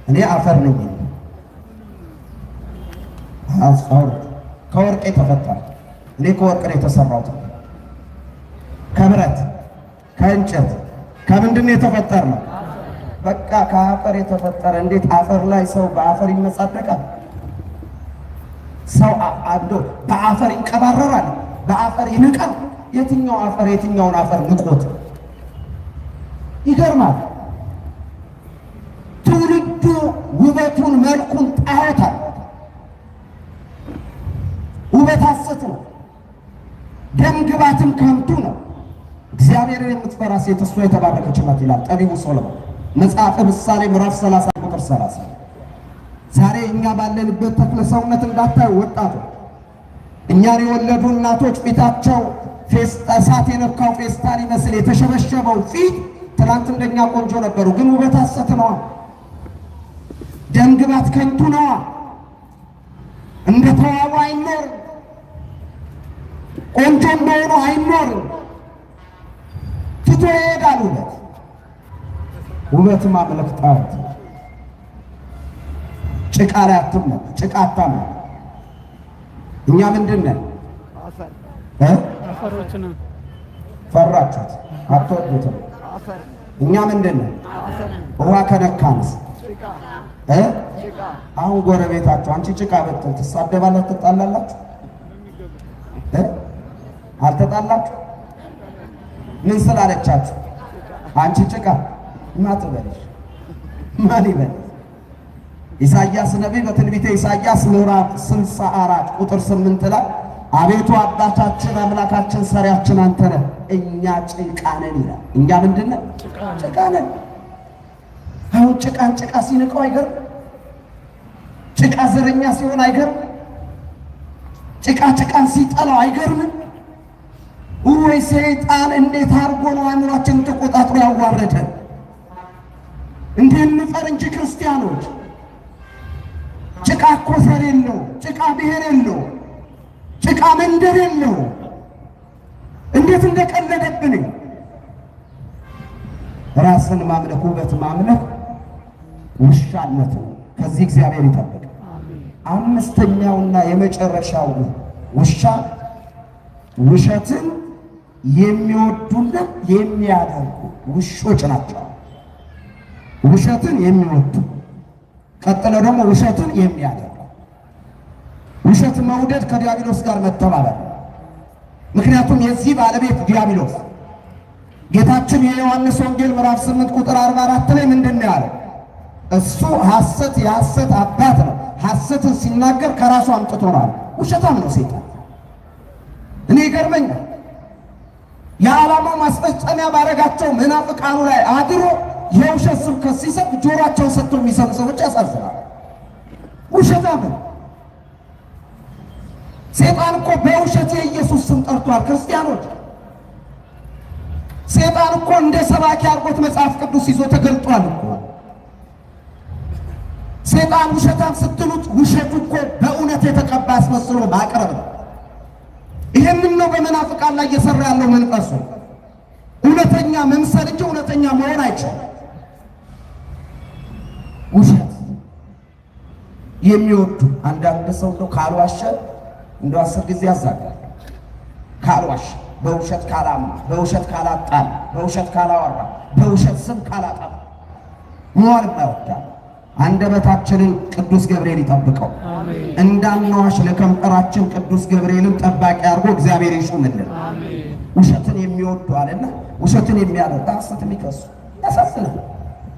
እኔ አፈር ነኝ። ከወርቅ የተፈጠረ እኔ ከወርቅ ነው የተሰራሁት። ከብረት ከእንጨት ከምንድን ነው የተፈጠርነው? በቃ ከአፈር የተፈጠረ። እንዴት አፈር ላይ ሰው በአፈር ይመጻደቃል? ሰው አብዶ በአፈር ይንቀባረራል፣ በአፈር ይንቃል። የትኛው አፈር የትኛውን አፈር ንቆት? ይገርማል። ትውልዱ ውበቱን መልኩን ጣዖታል። ውበት ሐሰት ነው፣ ደምግባትም ከንቱ ነው። እግዚአብሔርን የምትፈራ ሴት እሷ የተባረከች ናት ይላል ጠቢቡ ሶሎሞን መጽሐፈ ምሳሌ ምዕራፍ 30 ቁጥር 30። ዛሬ እኛ ባለንበት ተክለ ሰውነት እንዳታዩ ወጣቱ እኛን የወለዱ እናቶች ፊታቸው እሳት የነካው ፌስታል ይመስል የተሸበሸበው ፊት ትናንት እንደኛ ቆንጆ ነበሩ፣ ግን ውበት ሐሰት ነዋ። ደምግባት ከንቱ ነዋ። እንደ ተዋቡ አይኖርም። ቆንጆ እንደሆኑ አይኖርም። ትቶ ይሄዳል ውበት። ውበት ማምለክ ጣዖት። ጭቃ ላይ አትመኩ፣ ጭቃ አታምልኩ። እኛ ምንድን ነን? ፈራችሁት፣ አትወዱትም። እኛ ምንድን ነን? ውሃ ከነካንስ አሁን ጎረቤታችሁ አንቺ ጭቃ ብትል ትሳደባላችሁ፣ ትጣላላችሁ? አልተጣላችሁ? ምን ስላለቻችሁ? አንቺ ጭቃ ማትበልሽ ማን ይበል? ኢሳይያስ ነቢይ በትንቢተ ኢሳይያስ ምዕራፍ 64 ቁጥር 8 ላይ አቤቱ አባታችን አምላካችን ሰሪያችን አንተ ነህ፣ እኛ ጭቃ ነን ይላል። እኛ ምንድን ነን? ጭቃ ነን። አሁን ጭቃን ጭቃ ሲንቀው አይገርም? ጭቃ ዘረኛ ሲሆን አይገርም? ጭቃ ጭቃን ሲጠላው አይገርምም? ወይ ሰይጣን እንዴት አድርጎ ነው አእምሯችንን ተቆጣጥሮ ያዋረደን? እንድንፈር እንጂ ክርስቲያኖች። ጭቃ እኮ ዘር የለው፣ ጭቃ ብሔር የለው፣ ጭቃ መንደር የለው። እንዴት እንደቀለደብን! ራስን ማምለክ ውበት ማምለክ ውሻነት ነው። ከዚህ እግዚአብሔር ይጠብቅ። አምስተኛውና የመጨረሻው ውሻ ውሸትን የሚወዱና የሚያደርጉ ውሾች ናቸው። ውሸትን የሚወዱ ቀጥለው ደግሞ ውሸትን የሚያደርጉ። ውሸት መውደድ ከዲያብሎስ ጋር መተባበር። ምክንያቱም የዚህ ባለቤት ዲያብሎስ ጌታችን የዮሐንስ ወንጌል ምዕራፍ 8 ቁጥር 44 ላይ ምንድን ነው ያለው? እሱ ሐሰት የሐሰት አባት ነው። ሐሰትን ሲናገር ከራሱ አምጥቶ ነው። ውሸታም ነው ሰይጣን። እኔ ይገርመኛል። የዓላማው ማስፈጸሚያ ባረጋቸው መናፍቃኑ ላይ አድሮ የውሸት ስብከት ሲሰጥ ጆሮአቸውን ሰጥተው የሚሰሙ ሰዎች ያሳዝናል። ውሸታም ነው ሰይጣን እኮ በውሸት የኢየሱስ ስም ጠርቷል። ክርስቲያኖች ሰይጣን እኮ እንደ ሰባኪ አድርጎት መጽሐፍ ቅዱስ ይዞ ተገልጧል እኮ። ሰይጣን ውሸታም ስትሉት ውሸቱ እኮ በእውነት የተቀባ አስመስሎ ማቅረብ ነው። ይህንን ነው በመናፍቃን ላይ እየሰራ ያለው መንፈሱ። እውነተኛ መምሰል እንጂ እውነተኛ መሆን አይችልም። ውሸት የሚወዱ አንዳንድ ሰው ነው ካልዋሸ እንደው 10 ጊዜ ያዛጋል። ካልዋሸ በውሸት ካላማ፣ በውሸት ካላጣል፣ በውሸት ካላወራ፣ በውሸት ስም ካላጠፋ መዋል ማይወዳል። አንደበታችንን ቅዱስ ገብርኤል ይጠብቀው። እንዳንዋሽ ለከንፈራችን ቅዱስ ገብርኤልን ጠባቂ አድርጎ እግዚአብሔር ይሹምልን። ውሸትን የሚወዱ አለና ውሸትን የሚያደርግ ሐሰት የሚከሱ ያሳዝናል።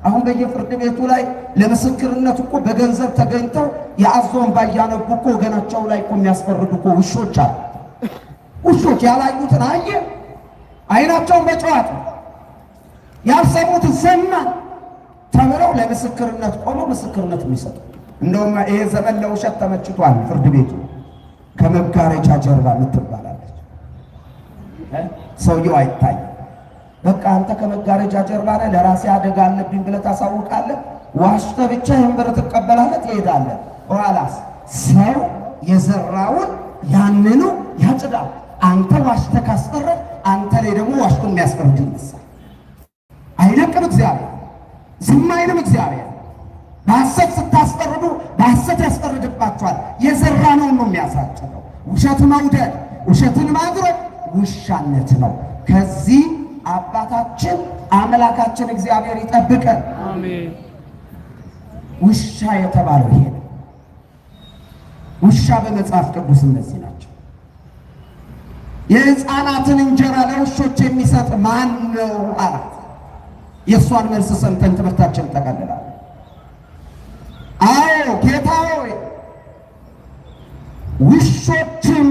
አሁን በየፍርድ ቤቱ ላይ ለምስክርነት እኮ በገንዘብ ተገኝተው የአዞን ባያነቡ እኮ ወገናቸው ላይ እኮ የሚያስፈርዱ እኮ ውሾች አሉ። ውሾች ያላዩትን አየ፣ አይናቸውን በጨዋታ ያልሰሙትን ሰማ ተምረው ለምስክርነት ቆመው ምስክርነት የሚሰጡ። እንደውም ይሄ ዘመን ለውሸት ተመችቷል። ፍርድ ቤቱ ከመጋረጃ ጀርባ የምትባላለች ሰውየው አይታይም። በቃ አንተ ከመጋረጃ ጀርባ ላይ ለራሴ አደጋ አለብኝ ብለህ ታሳውቃለህ። ዋሽተህ ብቻ ይህን ብር ትቀበላለህ፣ ትሄዳለህ። በኋላስ ሰው የዘራውን ያንኑ ያጭዳል። አንተ ዋሽተህ ካስፈረድ አንተ ላይ ደግሞ ዋሽቶ የሚያስፈርድ ይነሳል። አይለቅም እግዚአብሔር፣ ዝም አይልም እግዚአብሔር። በሐሰት ስታስፈርዱ በሐሰት ያስፈርድባቸዋል። የዘራነውን ነው የሚያሳጭደው። ውሸት መውደድ፣ ውሸትን ማድረግ ውሻነት ነው። ከዚህ አባታችን አምላካችን እግዚአብሔር ይጠብቀን። አሜን። ውሻ የተባለው ይሄ ነው። ውሻ በመጽሐፍ ቅዱስ እነዚህ ናቸው። የሕፃናትን እንጀራ ለውሾች የሚሰጥ ማን ነው አላት። የእሷን መልስ ሰምተን ትምህርታችን ጠቀልላል። አዎ ጌታ ሆይ ውሾችም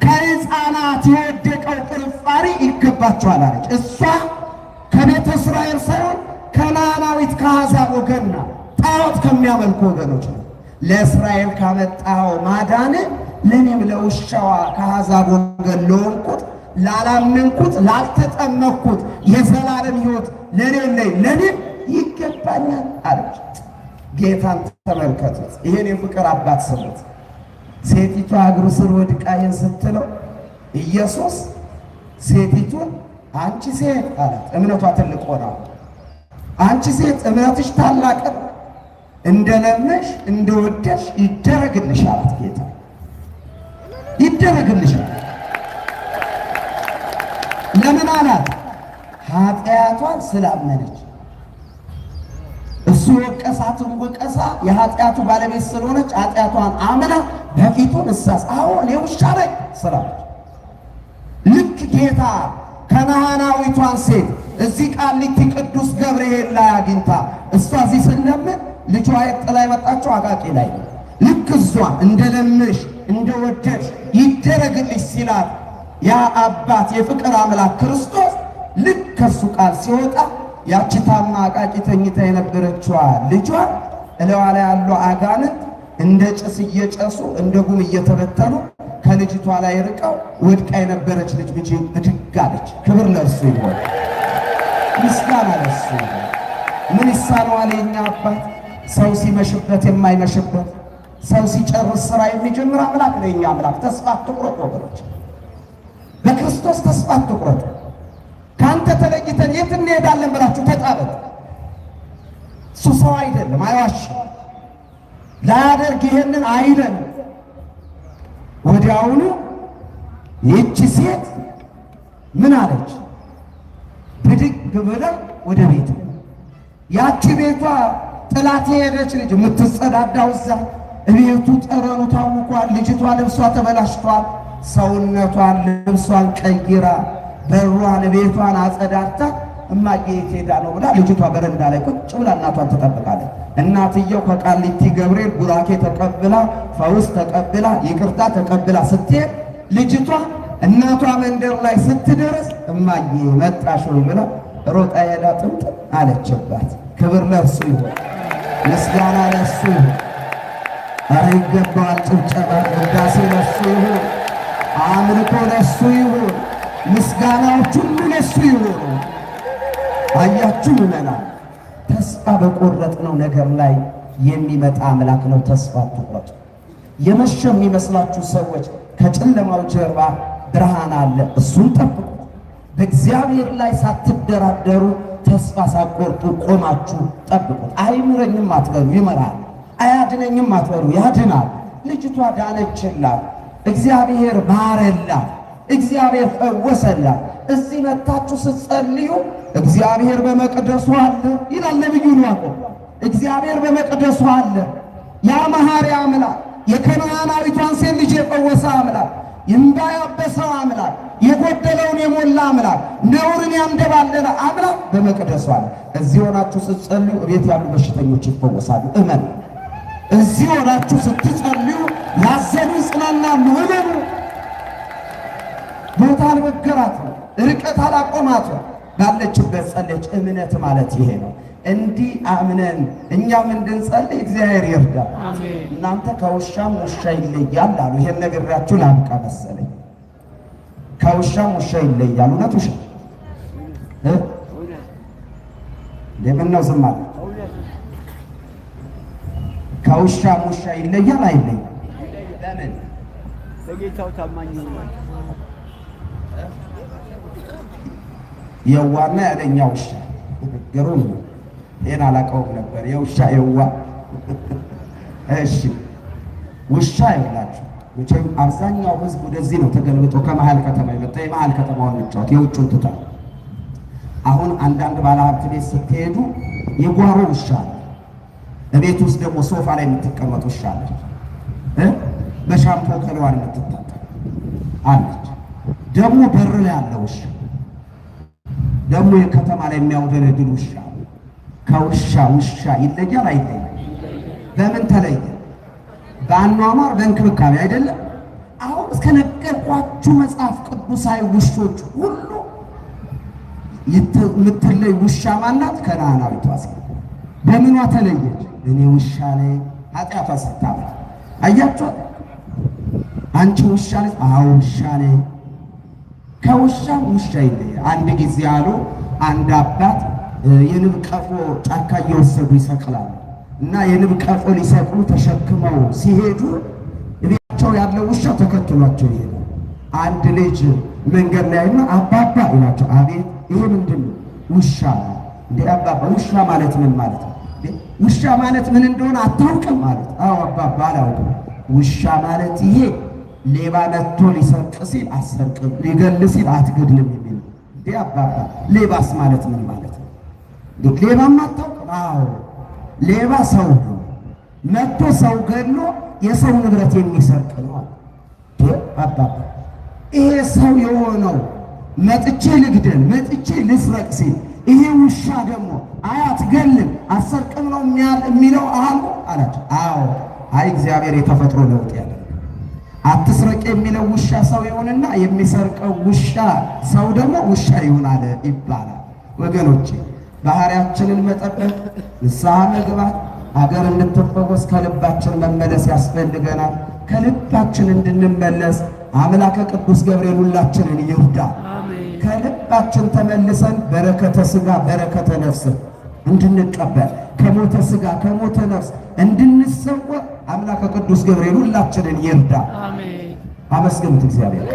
ከሕፃናት የወደቀው ፍርፋሪ ይገባቸዋል አለች። እሷ ከቤተ እስራኤል ሳይሆን ከነዓናዊት ከአሕዛብ ወገን ናት። ጣዖት ከሚያመልኩ ወገኖች ነው። ለእስራኤል ካመጣው ማዳን ለእኔም ለውሻዋ ከአሕዛብ ወገን ለሆንኩት ላላመንኩት ላልተጠመቅኩት የዘላለም ሕይወት ለእኔም ይገባኛል አለች። ጌታን ተመልከቱት። ይሄን የፍቅር አባት ስሙት። ሴቲቷ እግሩ ስር ወድቃ ይህን ስትለው ኢየሱስ ሴቲቱን አንቺ ሴት አላት። እምነቷ ትልቅ ሆና አንቺ ሴት እምነትሽ ታላቅ እንደለመሽ እንደወደሽ ይደረግልሽ አላት። ጌታ ይደረግልሻል። ለምን አላት? ኃጢአቷን ስላመነች። እሱ ወቀሳትን ወቀሳ የኃጢአቱ ባለቤት ስለሆነች ኃጢአቷን አምና በፊቱ ንሳስ እኔ ውሻ ነኝ ስላለች። ልክ ጌታ ከነዓናዊቷን ሴት እዚህ ቃሊቲ ቅዱስ ገብርኤል ላይ አግኝታ እሷ እዚህ ስለምን ልጇ ጥላ የመጣችው አቃቂ ላይ ልክ እሷ እንደለምሽ እንደወደድ ይደረግልሽ ሲላት ያ አባት የፍቅር አምላክ ክርስቶስ ልክ ከሱ ቃል ሲወጣ ያቺ ታማ አቃቂ ተኝታ የነበረችዋ ልጇ እለዋ ላይ ያሉ አጋንንት እንደ ጭስ እየጨሱ እንደ ጉም እየተበተኑ ከልጅቷ ላይ ርቀው ወድቃ የነበረች ልጅ ብድግ አለች። ክብር ለእርሱ ይሁን፣ ምስጋና ለእርሱ ይሁን። ምን ይሳነዋል የኛ አባት? ሰው ሲመሽበት የማይመሽበት፣ ሰው ሲጨርስ ስራ የሚጀምር አምላክ ነው የኛ አምላክ። ተስፋ አትቁረጡ ወገኖች፣ በክርስቶስ ተስፋ አትቁረጡ። ካንተ ተለይተን የት እንሄዳለን ብላችሁ ተጣበቁ። እሱ ሰው አይደለም፣ አይዋሽም፣ ላያደርግ ይሄንን አይለም። ወዲያውኑ ይህች ሴት ምን አለች? ብድግ ብላ ወደ ቤት። ያቺ ቤቷ ጥላት የሄደች ልጅ የምትጸዳዳው እዛ ቤቱ ጠረኑ ታውቋል። ልጅቷ ልብሷ ተበላሽቷል። ሰውነቷን ልብሷን ቀይራ በሯን ቤቷን አጸዳድታ እማዬ የት ሄዳ ነው ብላ ልጅቷ በረንዳ ላይ ቁጭ ብላ እናቷን ትጠብቃለች። እናትየው ከቃሊቲ ገብርኤል ቡራኬ ተቀብላ ፈውስ ተቀብላ ይቅርታ ተቀብላ ስትሄድ ልጅቷ እናቷ መንደር ላይ ስትደርስ እማዬ መጣሽ ወይ ብላ ሮጣ ሄዳ ጥምጥም አለችባት። ክብር ለእርሱ ይሁን፣ ምስጋና ለእርሱ ይሁን። ኧረ ይገባዋል። ጭብጨባ ውዳሴ ለእርሱ ይሁን፣ አምልኮ ለእርሱ ይሁን፣ ምስጋናዎች ሁሉ ለእሱ ይሁኑ። አያችሁ ምዕመናን፣ ተስፋ በቆረጥነው ነገር ላይ የሚመጣ አምላክ ነው። ተስፋ አትቁረጡ። የመሸ የሚመስላችሁ ሰዎች ከጨለማው ጀርባ ብርሃን አለ፣ እሱን ጠብቁ። በእግዚአብሔር ላይ ሳትደራደሩ ተስፋ ሳትቆርጡ ቆማችሁ ጠብቁት። አይምረኝም አትበሉ፣ ይመራል። አያድነኝም አትበሉ፣ ያድናል። ልጅቷ ዳነችላት፣ እግዚአብሔር ማረላት፣ እግዚአብሔር ፈወሰላት። እዚህ መታችሁ ስትጸልዩ እግዚአብሔር በመቅደሱ አለ ይላል ነብዩ ያዕቆብ። እግዚአብሔር በመቅደሱ አለ። ያ መሐሪ አምላክ፣ የከነዓናዊቷን ሴት ልጅ የፈወሰ አምላክ፣ እንባ ያበሰው አምላክ፣ የጎደለውን የሞላ አምላክ፣ ነውርን ያንደባለለ አምላክ በመቅደሱ አለ። እዚህ ሆናችሁ ስትጸልዩ እቤት ያሉ በሽተኞች ይፈወሳሉ። እመን። እዚህ ሆናችሁ ስትጸልዩ ያዘኑ ይጽናናሉ። እመኑ። ቦታ አልበገራት ነው፣ ርቀት አላቆማት ነው። ባለችበት ጸለች። እምነት ማለት ይሄ ነው። እንዲህ አምነን እኛም እንድንጸልይ እግዚአብሔር ይርዳል። እናንተ ከውሻም ውሻ ይለያል አሉ። ይሄን ነግራችሁ ላብቃ መሰለኝ። ከውሻም ውሻ ይለያል። እውነት ውሻ ለምን ነው ዝም አለ? ከውሻም ውሻ ይለያል አይለይም? ለምን? በጌታው ታማኝ ነው። የዋና ያለኛ ውሻ ግሩም ነው። ይሄን አላውቀውም ነበር። የውሻ የዋ እሺ፣ ውሻ ይላችሁ መቼም አብዛኛው ሕዝብ ወደዚህ ነው ተገልብጦ ከመሃል ከተማ የመጣ የመሃል ከተማውን ምጫወት የውጭውን ትታ። አሁን አንዳንድ ባለሀብት ቤት ስትሄዱ የጓሮ ውሻ አለ። በቤት ውስጥ ደግሞ ሶፋ ላይ የምትቀመጥ ውሻ አለች። በሻምፖ ከለዋን የምትታጠብ አለች። ደግሞ በር ላይ ያለ ውሻ ደግሞ የከተማ ላይ የሚያውደለድል ውሻ። ከውሻ ውሻ ይለያል አይለይም? በምን ተለየ? በአኗኗር በእንክብካቤ አይደለም? አሁን እስከ ነገርኳችሁ መጽሐፍ ቅዱሳዊ ውሾች ሁሉ የምትለይ ውሻ ማናት? ከነዓናዊቷ ሴት። በምኗ ተለየች? እኔ ውሻ ነኝ ኃጢአቷ ስታመጣ። አያችሁ? አንቺ ውሻ ነሽ? አዎ ውሻ ነኝ። ከውሻ ውሻ ይለያል። አንድ ጊዜ አሉ አንድ አባት የንብ ቀፎ ጫካ እየወሰዱ ይሰቅላሉ እና የንብ ቀፎ ሊሰቅሉ ተሸክመው ሲሄዱ ቤታቸው ያለው ውሻ ተከትሏቸው ይሄዳል። አንድ ልጅ መንገድ ላይ እና አባባ ይላቸው። አቤት ይሄ ምንድን ነው? ውሻ ነው። እንዴ አባባ ውሻ ማለት ምን ማለት ነው? ውሻ ማለት ምን እንደሆነ አታውቅም ማለት? አዎ አባባ አላውቅም። ውሻ ማለት ይሄ ሌባ መጥቶ ሊሰርቅ ሲል አሰርቅም፣ ሊገል ሲል አትገድልም የሚል። እንዴ አባባ ሌባስ ማለት ምን ማለት ነው? ሌባም አታውቅም? አዎ ሌባ ሰው ነው፣ መጥቶ ሰው ገድሎ የሰው ንብረት የሚሰርቅ ነው። አባባ ይሄ ሰው የሆነው መጥቼ ልግደል መጥቼ ልስረቅ ሲል ይሄ ውሻ ደግሞ አትገልም አሰርቅም ነው የሚለው አሉ አላቸው። አዎ አይ እግዚአብሔር የተፈጥሮ ለውጥ ያለ አትስረቅ የሚለው ውሻ ሰው ይሆንና የሚሰርቀው ውሻ ሰው ደግሞ ውሻ ይሆናል ይባላል። ወገኖቼ ባህሪያችንን መጠበቅ፣ ንስሐ መግባት፣ አገር እንድትፈወስ ከልባችን መመለስ ያስፈልገናል። ከልባችን እንድንመለስ አምላከ ቅዱስ ገብርኤል ሁላችንን ይርዳ። ከልባችን ተመልሰን በረከተ ሥጋ በረከተ ነፍስ እንድንቀበል ከሞተ ሥጋ ከሞተ ነፍስ እንድንሰወር አምላከ ቅዱስ ገብርኤል ሁላችንን ይርዳ። አሜን። አመስግኑት እግዚአብሔር።